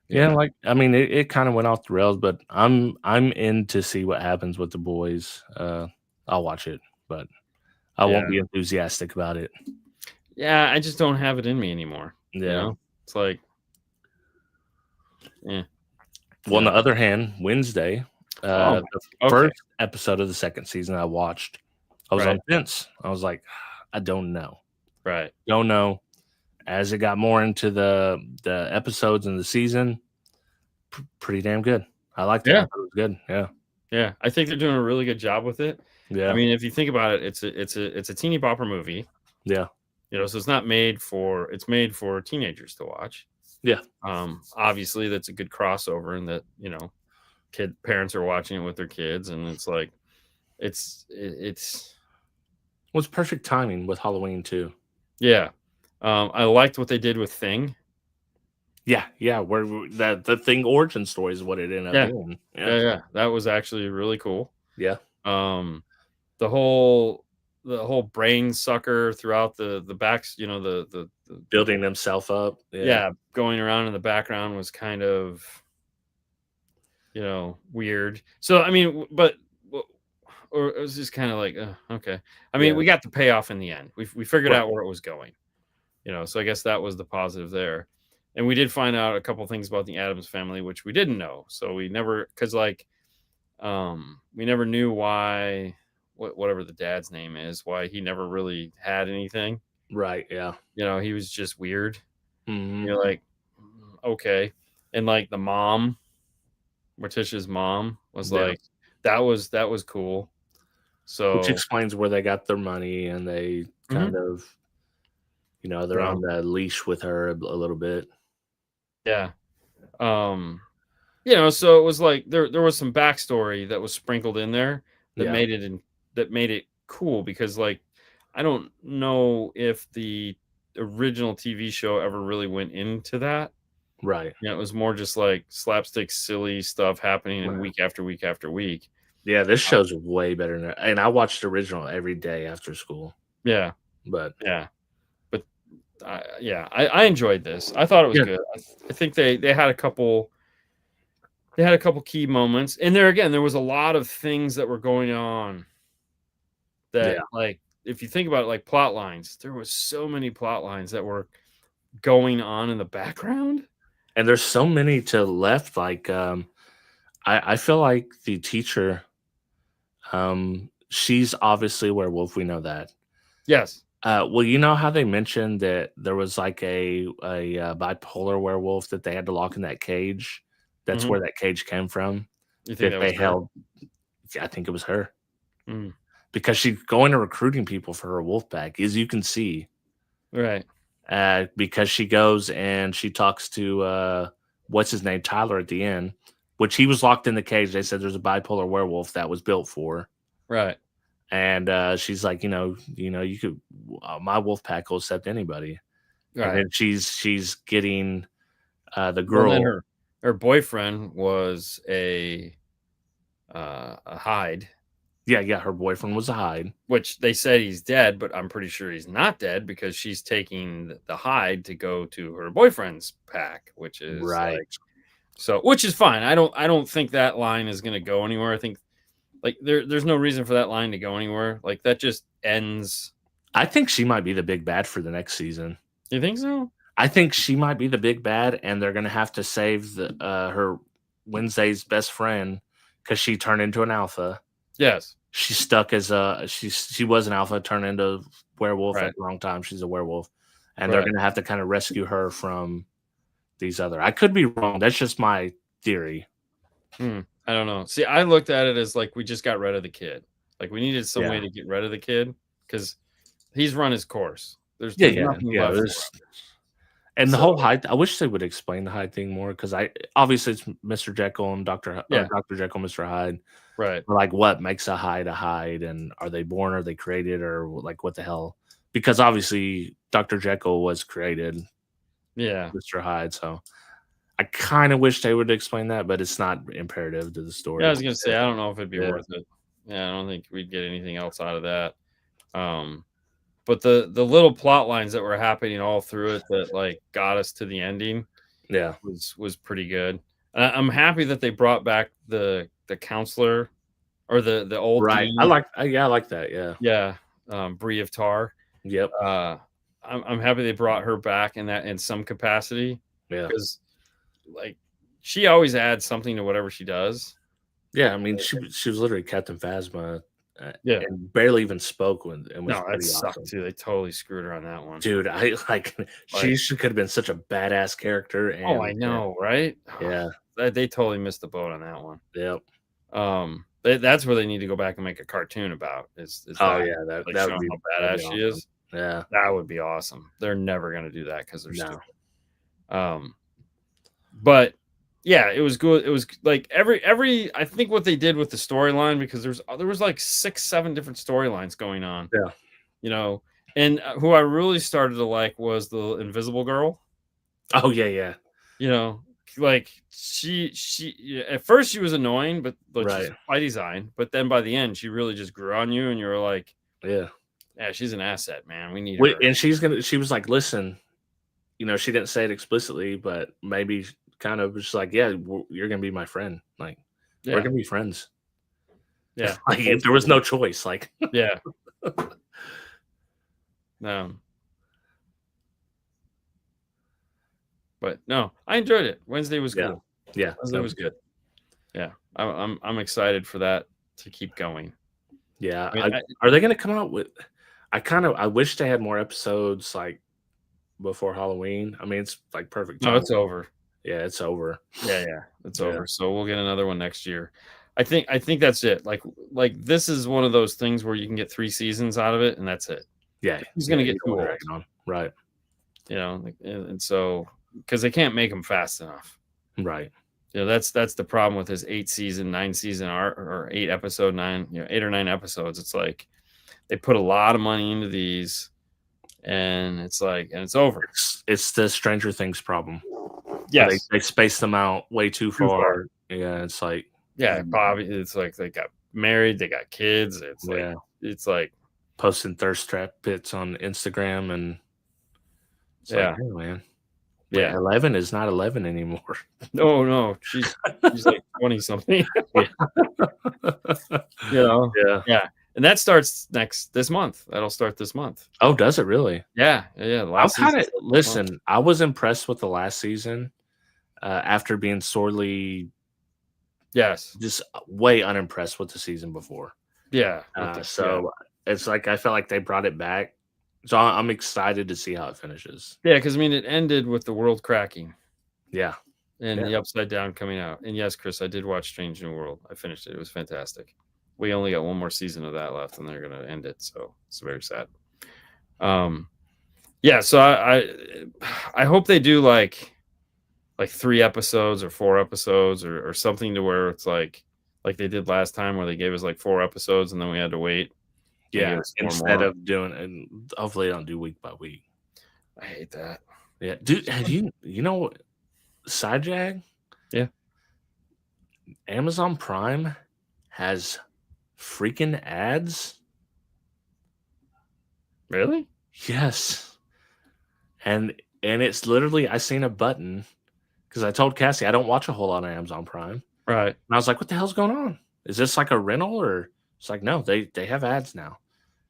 Yeah, like I mean, it kind of went off the rails, but I'm in to see what happens with the boys. I'll watch it, but I won't yeah. be enthusiastic about it. Yeah, I just don't have it in me anymore. You Yeah. know? It's like, yeah. Well, on the other hand, Wednesday, Oh, the okay. first episode of the second season I watched, I was Right. on fence. I was like, I don't know. Right. Don't know. As it got more into the episodes in the season, pretty damn good. I liked it. I Yeah. thought it was good. Yeah. Yeah. I think they're doing a really good job with it. Yeah. I mean, if you think about it, it's a teeny bopper movie. Yeah. You know, so it's made for teenagers to watch. Yeah. Obviously that's a good crossover, and that, you know, parents are watching it with their kids, and it's like it's Well, it's perfect timing with Halloween too. yeah. I liked what they did with Thing. Yeah, yeah. Where the Thing origin story is what it ended up being. Yeah. That was actually really cool. Yeah. The whole brain sucker throughout the backs, you know, the building himself up. Yeah, going around in the background was kind of, you know, weird. So I mean, but or it was just kind of like, okay. I mean, we got the payoff in the end. We figured out where it was going. You know, so I guess that was the positive there. And we did find out a couple things about the Addams family, which we didn't know. So we never, because like, we never knew why, whatever the dad's name is, why he never really had anything. Right. Yeah. You know, he was just weird. Mm-hmm. You're like, okay. And like the mom, Morticia's mom, was like, that was cool. So which explains where they got their money, and they kind of, you know, they're on the leash with her a little bit. Yeah. You know, so it was like there was some backstory that was sprinkled in there that made it cool, because like I don't know if the original TV show ever really went into that. Right. Yeah, it was more just like slapstick, silly stuff happening in week after week after week. Yeah, this show's way better than, and I watched the original every day after school. Yeah, but I enjoyed this. I thought it was good. I think they had a couple. They had a couple key moments, and there was a lot of things that were going on. That like, if you think about it, like plot lines, there was so many plot lines that were going on in the background. And there's so many to left. Like, I feel like the teacher, she's obviously a werewolf. We know that. Yes. Well, you know how they mentioned that there was like a bipolar werewolf that they had to lock in that cage. That's where that cage came from. You think that they held? I think it was her. Because she's going to recruiting people for her wolf pack, as you can see. Right. Because she goes and she talks to what's his name, Tyler, at the end, which he was locked in the cage. They said there's a bipolar werewolf that was built for. Right. And she's like, you know, you could, my wolf pack will accept anybody. Right. And then she's getting the girl. Well, then her boyfriend was a hide. Yeah, her boyfriend was a hide. Which they said he's dead, but I'm pretty sure he's not dead, because she's taking the hide to go to her boyfriend's pack, which is right. Like, so, which is fine. I don't think that line is going to go anywhere. I think like there's no reason for that line to go anywhere. Like that just ends. I think she might be the big bad for the next season. You think so? I think she might be the big bad, and they're going to have to save her Wednesday's best friend, because she turned into an alpha. Yes. She's stuck as she was an alpha, turned into a werewolf at the wrong time. She's a werewolf, and they're going to have to kind of rescue her from these other. I could be wrong. That's just my theory. I don't know. See, I looked at it as like we just got rid of the kid. Like we needed some way to get rid of the kid, because he's run his course. There's nothing left. And the whole Hyde, I wish they would explain the Hyde thing more, because obviously it's Mr. Jekyll and Dr. Jekyll, Mr. Hyde. Right. But like, what makes a Hyde, and are they born, are they created, or like what the hell? Because obviously Dr. Jekyll was created. Yeah. Mr. Hyde. So I kind of wish they would explain that, but it's not imperative to the story. Yeah, I was gonna say, I don't know if it'd be worth it. Yeah, I don't think we'd get anything else out of that. but the little plot lines that were happening all through it that like got us to the ending, was pretty good. I'm happy that they brought back the counselor or the old right. Dean. I like that. Yeah, Bree of Tar. Yep. I'm happy they brought her back in some capacity. Yeah, because like she always adds something to whatever she does. Yeah, I mean, she was literally Captain Phasma. Yeah, and barely even spoke when and was no, that pretty sucked awesome. too. They totally screwed her on that one, Dude. I like she could have been such a badass character. And, oh, I know, right? Yeah, they totally missed the boat on that one. Yep. That's where they need to go back and make a cartoon about. Is Oh that, yeah, that like that showing would be how badass awesome. she is? Yeah, That would be awesome. They're never gonna do that because they're no. stupid. But yeah, it was good. It was like every I think what they did with the storyline, because there was like 6-7 different storylines going on. Yeah. You know, and who I really started to like was the Invisible Girl. Oh yeah. You know, like she at first she was annoying, but like she's by design. But then by the end, she really just grew on you, and you were like, yeah, she's an asset, man. We need her. And she was like, listen, you know, she didn't say it explicitly, but maybe kind of just like, yeah, you're gonna be my friend. Like, we're gonna be friends. Yeah, like there was no choice. Like, yeah. No. But no, I enjoyed it. Wednesday was cool. Yeah, Wednesday was good. Yeah, I'm excited for that to keep going. Yeah, are they going to come out with? I wish they had more episodes like before Halloween. I mean, it's like perfect time. No, it's over. Yeah, it's over. Yeah, it's over. So we'll get another one next year. I think that's it. Like this is one of those things where you can get 3 seasons out of it, and that's it. Yeah, he's going to get too old. Right. You know, and so because they can't make them fast enough. Right. You know, that's the problem with his 8-season, 9-season art or 8 episode 9, 8 or 9 episodes. It's like they put a lot of money into these, and it's like, and it's over. It's the Stranger Things problem. Yes, they space them out way too far. Yeah, it's like Bobby. It's like they got married, they got kids. It's like posting thirst trap bits on Instagram, and it's like, hey, man. Yeah, 11 is not 11 anymore. No, she's like 20 something. You know, yeah, and that starts this month. That'll start this month. Oh, does it really? Yeah. Listen, I was impressed with the last season after being sorely, just way unimpressed with the season before. Yeah. So it's like I felt like they brought it back. So I'm excited to see how it finishes. Yeah, because I mean, it ended with the world cracking. Yeah. And the Upside Down coming out. And yes, Chris, I did watch Strange New World. I finished it. It was fantastic. We only got one more season of that left, and they're going to end it. So it's very sad. Yeah. So I hope they do like 3 episodes or 4 episodes or something to where it's like they did last time, where they gave us like 4 episodes and then we had to wait. Yeah, instead of doing, and hopefully they don't do week by week. I hate that. Yeah, dude, have you know Sidejag? Yeah. Amazon Prime has freaking ads. Really? Yes. And it's literally, I seen a button because I told Cassie I don't watch a whole lot on Amazon Prime. Right. And I was like, what the hell's going on? Is this like a rental? Or it's like, no, they have ads now.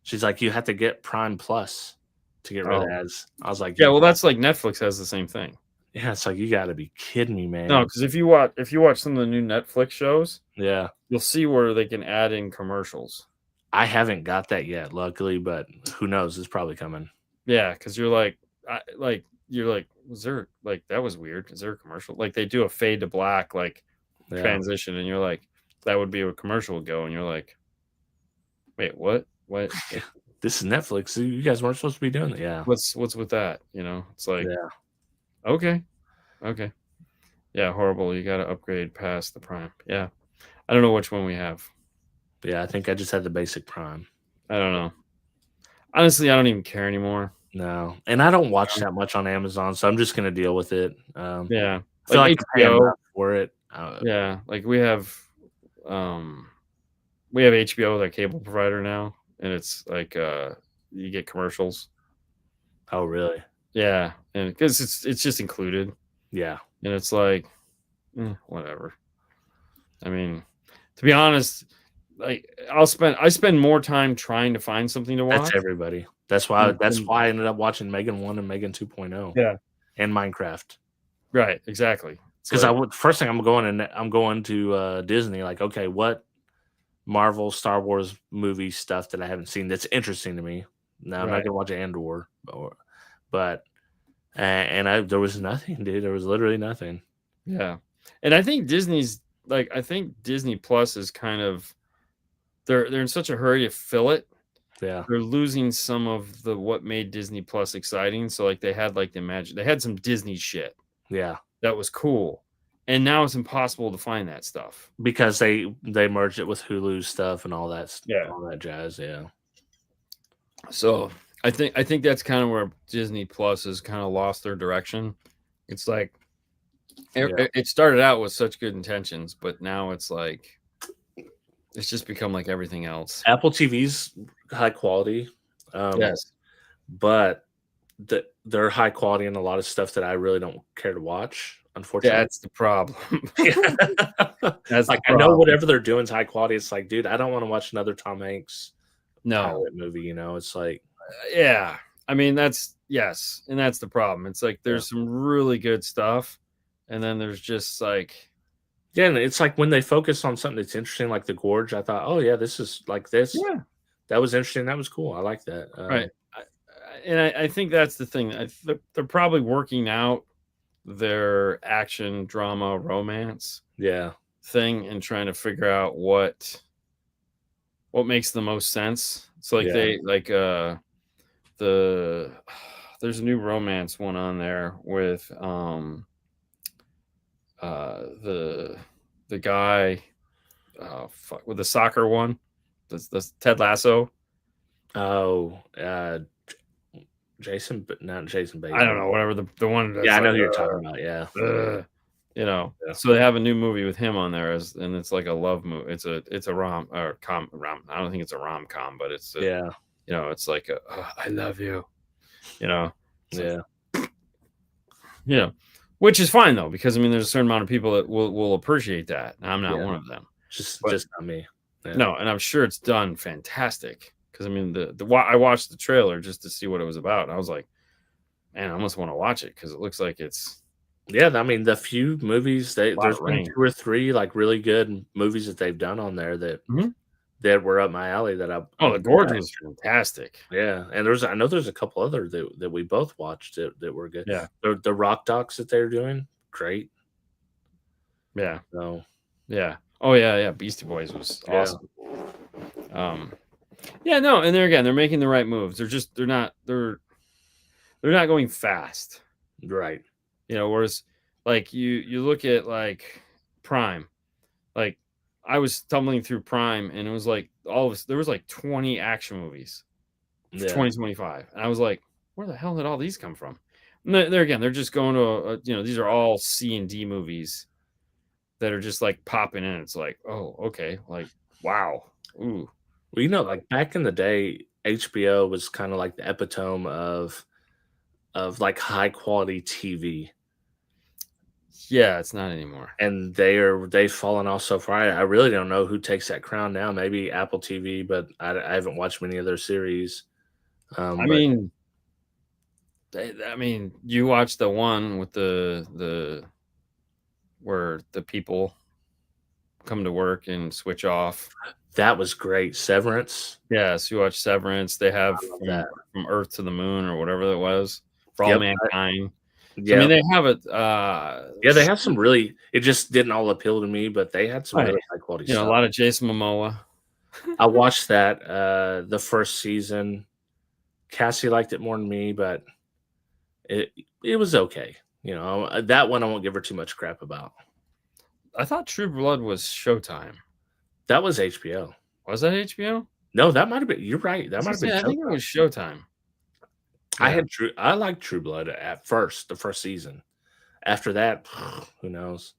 She's like, you have to get Prime Plus to get rid of ads. I was like, yeah, well, that's like Netflix has the same thing. Yeah, it's like, you got to be kidding me, man. No, because if you watch some of the new Netflix shows, yeah, you'll see where they can add in commercials. I haven't got that yet, luckily, but who knows? It's probably coming. Yeah, because you're like, was there like that was weird? Is there a commercial? Like they do a fade to black transition, and you're like, that would be a commercial would go, and you're like, wait, what? What? This is Netflix. You guys weren't supposed to be doing that. Yeah. What's with that? You know, it's like, okay. Yeah, horrible. You got to upgrade past the Prime. Yeah. I don't know which one we have. But yeah, I think I just had the basic Prime. I don't know. Honestly, I don't even care anymore. No. And I don't watch that much on Amazon, so I'm just going to deal with it. Yeah. I feel like HBO for it. Yeah. Like we have HBO with our cable provider now. And it's like you get commercials. Oh, really? Yeah, and because it's just included. Yeah, and it's like, whatever. I mean, to be honest, like I spend more time trying to find something to watch. that's everybody. That's why I ended up watching Megan 1 and Megan 2.0. Yeah, and Minecraft. right, exactly. Because first thing I'm going to Disney. Like, okay, what Marvel, Star Wars movie stuff that I haven't seen that's interesting to me. No, I'm not gonna watch Andor, but there was nothing, dude. There was literally nothing. Yeah, and I think Disney's I think Disney Plus is kind of they're in such a hurry to fill it. Yeah, they're losing some of the what made Disney Plus exciting. So like they had they had some Disney shit. Yeah, that was cool, and now it's impossible to find that stuff because they merged it with Hulu stuff and all that. Yeah, all that jazz. Yeah. So I think that's kind of where Disney Plus has kind of lost their direction. It's like it started out with such good intentions, but now it's like it's just become like everything else. Apple TV's high quality, yes, but they're high quality in a lot of stuff that I really don't care to watch. Unfortunately, that's the problem. That's like I know whatever they're doing is high quality. It's like, dude, I don't want to watch another Tom Hanks pilot movie. You know, it's like, yeah. I mean, that's and that's the problem. It's like there's some really good stuff, and then there's just like, yeah, and it's like when they focus on something that's interesting, like the Gorge. I thought, oh yeah, this is like this. Yeah, that was interesting. That was cool. I like that. Right. I think that's the thing. They're probably working out their action, drama, romance thing and trying to figure out what makes the most sense. So like there's a new romance one on there with the guy with the soccer one. That's Ted Lasso. Oh, Jason, but not Jason Bateman. I don't know, whatever the one. That's I know who you're talking about. Yeah, you know. So they have a new movie with him on there, and it's like a love movie. It's a rom or com. I don't think it's a rom com, but it's you know, it's like I love you. You know. Yeah. Which is fine though, because I mean, there's a certain amount of people that will appreciate that. And I'm not one of them. Just not me. Yeah. No, and I'm sure it's done fantastic. Because I mean, I watched the trailer just to see what it was about. And I was like, man, I almost want to watch it because it looks like it's. Yeah, I mean, the few movies there's been 2 or 3 like really good movies that they've done on there that that were up my alley. That the Gorge was fantastic. Yeah, and I know there's a couple other that we both watched that were good. Yeah, the rock docs that they're doing, great. Yeah. So. Yeah. Oh yeah. Beastie Boys was awesome. Yeah, no, and they're making the right moves. They're not going fast. Right. You know, whereas like you look at like Prime, like I was stumbling through Prime and it was like there was like 20 action movies for 2025. And I was like, where the hell did all these come from? And they're just going to these are all C&D movies that are just like popping in. It's like, oh, okay, like wow. Ooh. Well, you know, like back in the day, HBO was kind of like the epitome of like high quality TV. Yeah, it's not anymore. And they've fallen off so far. I really don't know who takes that crown now. Maybe Apple TV, but I haven't watched many of their series. I mean, you watched the one with the where the people come to work and switch off. That was great. Severance. Yes, you watch Severance. They have from Earth to the Moon or whatever that was for all mankind. Yeah, so, I mean they have it. They have some really. It just didn't all appeal to me, but they had some really high quality stuff. A lot of Jason Momoa. I watched that the first season. Cassie liked it more than me, but it was okay. You know, that one I won't give her too much crap about. I thought True Blood was Showtime. That was HBO. Was that HBO? No, that might have been. You're right. That might have been. I think it was Showtime. Yeah. I liked True Blood at first, the first season. After that, who knows?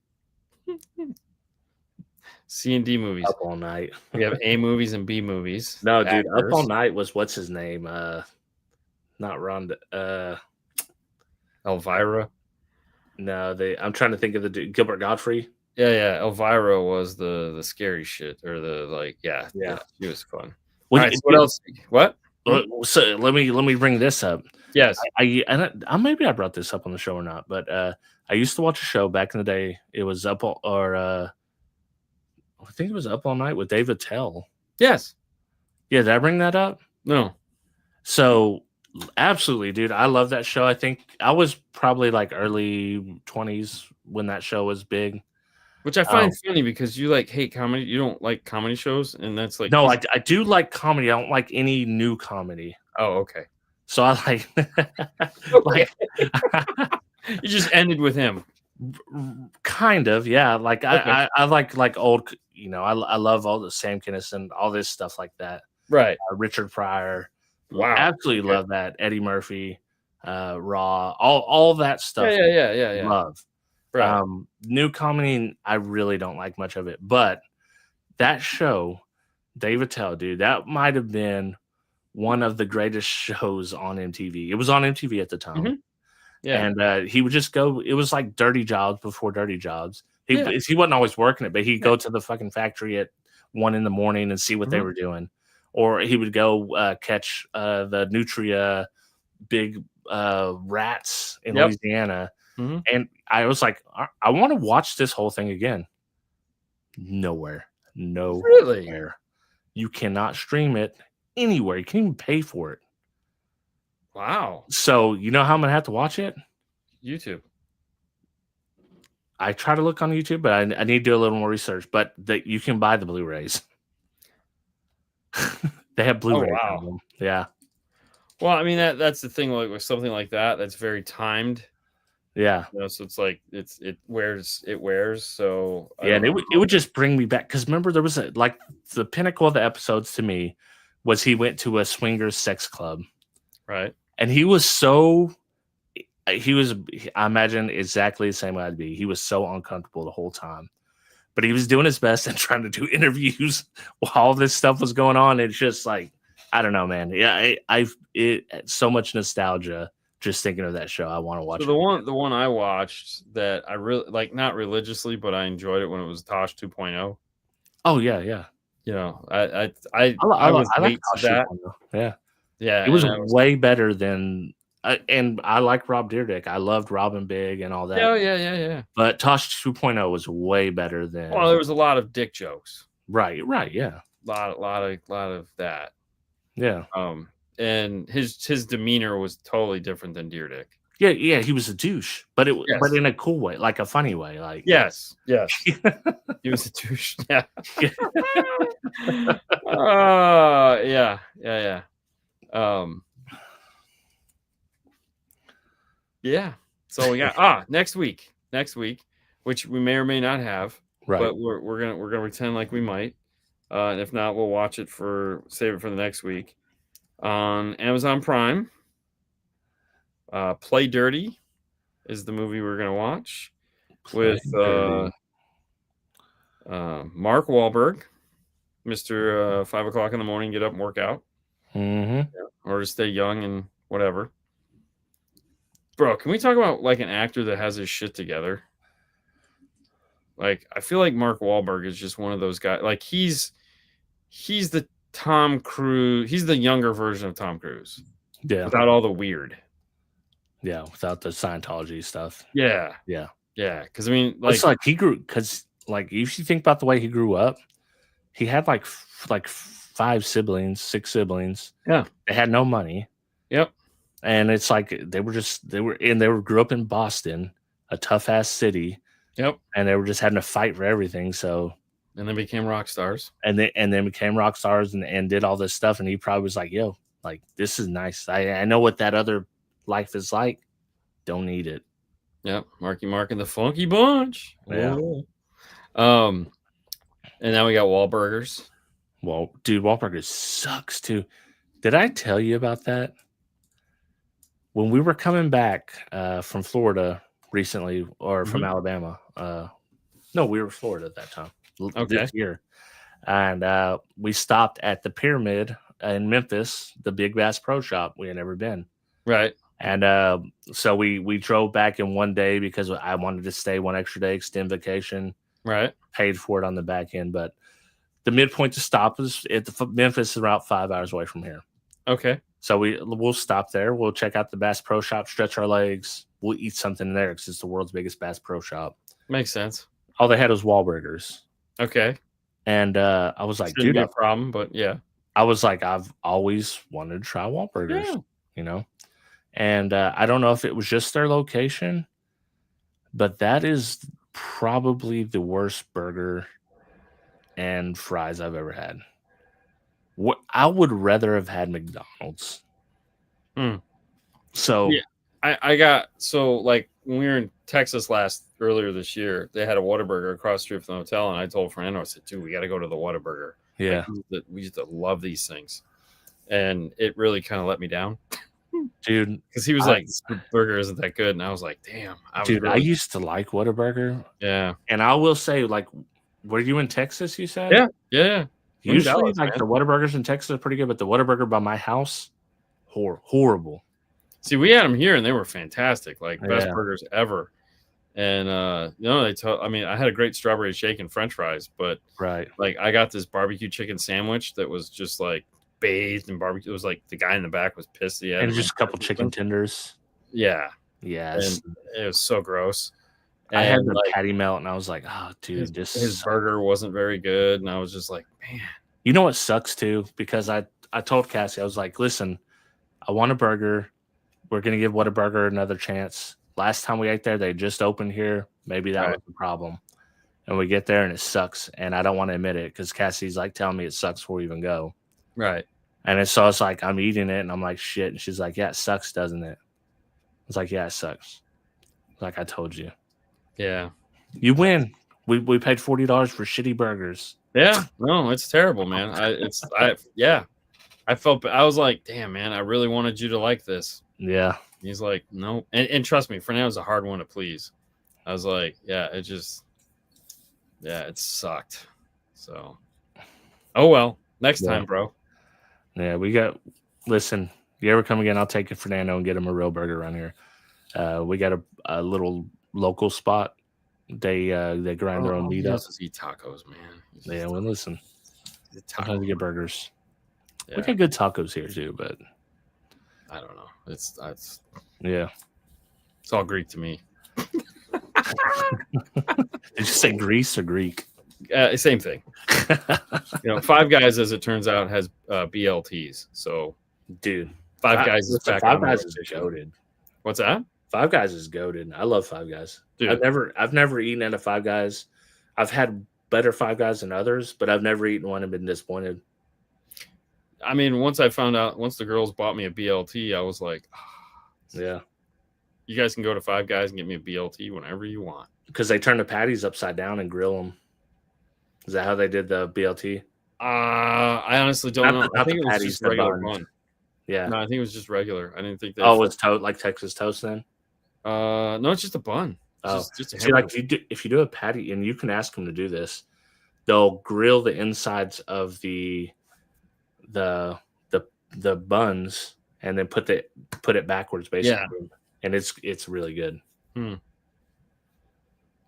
C and D movies. Up All Night. We have A movies and B movies. No, dude, actors. Up All Night was what's his name? Not Rhonda. Elvira. No, I'm trying to think of the dude. Gilbert Godfrey. Yeah. Elvira was the scary shit, or the yeah. She was fun. Well, all right, so what else? What? So let me bring this up. Yes, I maybe I brought this up on the show or not, but I used to watch a show back in the day. It was I think it was Up All Night with Dave Attell. Yes. Yeah, did I bring that up? No. So absolutely, dude. I love that show. I think I was probably like early 20s when that show was big. Which I find funny because you hate comedy. You don't like comedy shows, and that's like no, I do like comedy. I don't like any new comedy. Oh, okay. So I like like you just ended with him. Kind of, yeah. Like okay. I like old, I love all the Sam Kinison, all this stuff like that. Right. Richard Pryor. Wow. Absolutely love that. Eddie Murphy, Raw, all that stuff. Yeah. Love. Right. New comedy, I really don't like much of it. But that show, Dave Attell, dude, that might have been one of the greatest shows on MTV. It was on MTV at the time. Mm-hmm. Yeah. And he would just go, it was like Dirty Jobs before Dirty Jobs. He wasn't always working it, but he'd go to the fucking factory at 1 a.m. and see what they were doing. Or he would go catch the nutria big rats in Louisiana. Mm-hmm. And I was like, I want to watch this whole thing again. Nowhere. Really? You cannot stream it anywhere. You can't even pay for it. Wow. So you know how I'm going to have to watch it? YouTube. I try to look on YouTube, but I need to do a little more research. But you can buy the Blu-rays. They have Blu-rays. Oh, wow. Yeah. Well, I mean that's the thing. Like with something like that, that's very timed. Yeah. So it's like it wears. So yeah, and it would just bring me back because remember there was the pinnacle of the episodes to me was he went to a swingers sex club, right? And I imagine exactly the same way I'd be. He was so uncomfortable the whole time, but he was doing his best and trying to do interviews while all this stuff was going on. It's just like, I don't know, man. Yeah, it's so much nostalgia just thinking of that show. I want to watch it. The one I watched that I really like, not religiously, but I enjoyed it when it was Tosh 2.0. Oh yeah. You know, I was late to that. Yeah. It was way better than. And I like Rob Dyrdek. I loved Robin Big and all that. Yeah. But Tosh 2.0 was way better than. Well, there was a lot of dick jokes. Right. Yeah. Lot of that. Yeah. And his demeanor was totally different than Dyrdek. Yeah. He was a douche, but but in a cool way, like a funny way. Like yes. He was a douche. Yeah. Yeah. Yeah. So we got next week, which we may or may not have, right? But we're gonna pretend like we might, and if not, we'll save it for the next week on Amazon Prime. Play Dirty is the movie we're gonna watch with Mark Wahlberg, Mr. 5 o'clock in the morning, get up and work out, or to stay young and whatever. Bro, can we talk about like an actor that has his shit together? Like, I feel like Mark Wahlberg is just one of those guys. Like, he's the Tom Cruise. He's the younger version of Tom Cruise. Yeah. Without all the weird. Yeah, without the Scientology stuff. Yeah. Because I mean, it's like he grew. Because like, if you think about the way he grew up, he had like 6 siblings. Yeah. They had no money. Yep. And it's like they grew up in Boston, a tough ass city. Yep. And they were just having to fight for everything. So and then became rock stars. And then became rock stars and did all this stuff. And he probably was like, yo, like, this is nice. I know what that other life is like. Don't need it. Yep. Marky Mark and the Funky Bunch. Yeah. And now we got Wahlburgers. Well, dude, Wahlburgers sucks too. Did I tell you about that? When we were coming back from Florida recently, or from Alabama. No, we were in Florida at that time. this year. And we stopped at the Pyramid in Memphis, the Big Bass Pro Shop. We had never been. Right. And so we drove back in one day because I wanted to stay one extra day, extend vacation. Right. Paid for it on the back end. But the midpoint to stop is at the Memphis is about 5 hours away from here. Okay. So we'll stop there. We'll check out the Bass Pro Shop, stretch our legs. We'll eat something there because it's the world's biggest Bass Pro Shop. Makes sense. All they had was Wahlburgers. Okay. And I was like, dude, no problem, but yeah. I was like, I've always wanted to try Wahlburgers, you know? And I don't know if it was just their location, but that is probably the worst burger and fries I've ever had. What I would rather have had McDonald's. So yeah, I got like when we were in Texas earlier this year, they had a Whataburger across the street from the hotel, and I told Fernando, I said, dude, we got to go to the Whataburger. Yeah, like, we used to love these things, and it really kind of let me down, dude. Because he was like, this burger isn't that good, and I was like, damn, I used to like Whataburger. Yeah, and I will say, like, were you in Texas? You said, yeah. Usually, Dallas, the Whataburgers in Texas are pretty good, but the Whataburger by my house, horrible. See, we had them here, and they were fantastic, like best burgers ever. And I had a great strawberry shake and French fries, but like I got this barbecue chicken sandwich that was just like bathed in barbecue. It was like the guy in the back was pissed. And just a couple chicken tenders. Yeah, yes, and it was so gross. I had the patty melt, and I was like, "Oh, dude, his burger wasn't very good." And I was just like, "Man, you know what sucks too?" Because I told Cassie, I was like, "Listen, I want a burger. We're gonna give Whataburger another chance. Last time we ate there, they just opened here. Maybe that was the problem." And we get there, and it sucks. And I don't want to admit it because Cassie's like telling me it sucks before we even go. Right. And so it's like I'm eating it, and I'm like, "Shit." And she's like, "Yeah, it sucks, doesn't it?" I was like, "Yeah, it sucks." Like I told you. Yeah, you win. We paid $40 for shitty burgers. Yeah, no, it's terrible, man. I felt, I was like, damn, man, I really wanted you to like this. Yeah, he's like, no, and trust me, Fernando's a hard one to please. I was like, it sucked. So, oh well, next time, bro. Yeah, listen. If you ever come again, I'll take it, Fernando, and get him a real burger around here. We got a little local spot. They grind their own meat up. Just eat tacos, man. Yeah, well, listen. Sometimes we get burgers. Yeah. We got good tacos here too, but I don't know. It's all Greek to me. Did you say Greece or Greek? Same thing. Five Guys, as it turns out, has BLTs. So, dude, Five Guys is back. Five Guys is goated. What's that? Five Guys is goated. I love Five Guys. Dude. I've never eaten at a Five Guys. I've had better Five Guys than others, but I've never eaten one and been disappointed. I mean, once the girls bought me a BLT, I was like, yeah, you guys can go to Five Guys and get me a BLT whenever you want. Because they turn the patties upside down and grill them. Is that how they did the BLT? I honestly don't know. I think it was just regular bun. Yeah. No, I think it was just regular. I didn't think that. Oh, it's like Texas toast then? No, it's just a bun. Just a like if you do a patty, and you can ask them to do this, they'll grill the insides of the buns and then put it backwards basically. Yeah. And it's really good.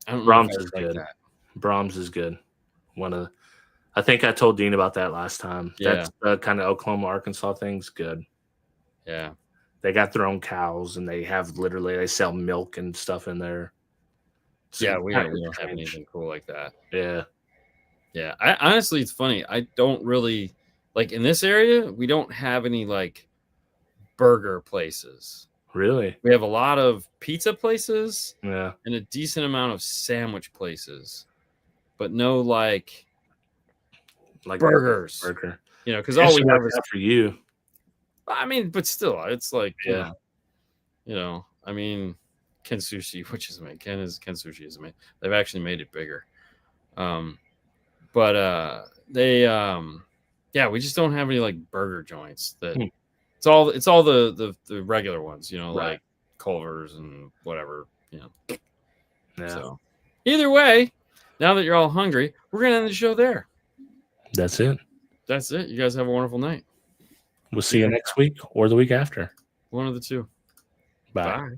Brahms is good. That. Brahms is good. I think I told Dean about that last time. Yeah. That's the kind of Oklahoma, Arkansas thing's good. Yeah. They got their own cows, and they sell milk and stuff in there. So yeah, we don't have anything cool like that. Yeah. Yeah. Honestly, it's funny. I don't really like in this area, we don't have any like burger places. Really? We have a lot of pizza places. Yeah. And a decent amount of sandwich places. But no like burgers. Burger. Because all we have is for you. I mean, but still, it's like, I mean, Ken Sushi, which is made. Ken Sushi is made. They've actually made it bigger. But we just don't have any like burger joints that it's all the regular ones, like Culver's and whatever, Yeah. So either way, now that you're all hungry, we're gonna end the show there. That's it. That's it. You guys have a wonderful night. We'll see you next week or the week after. One of the two. Bye. Bye.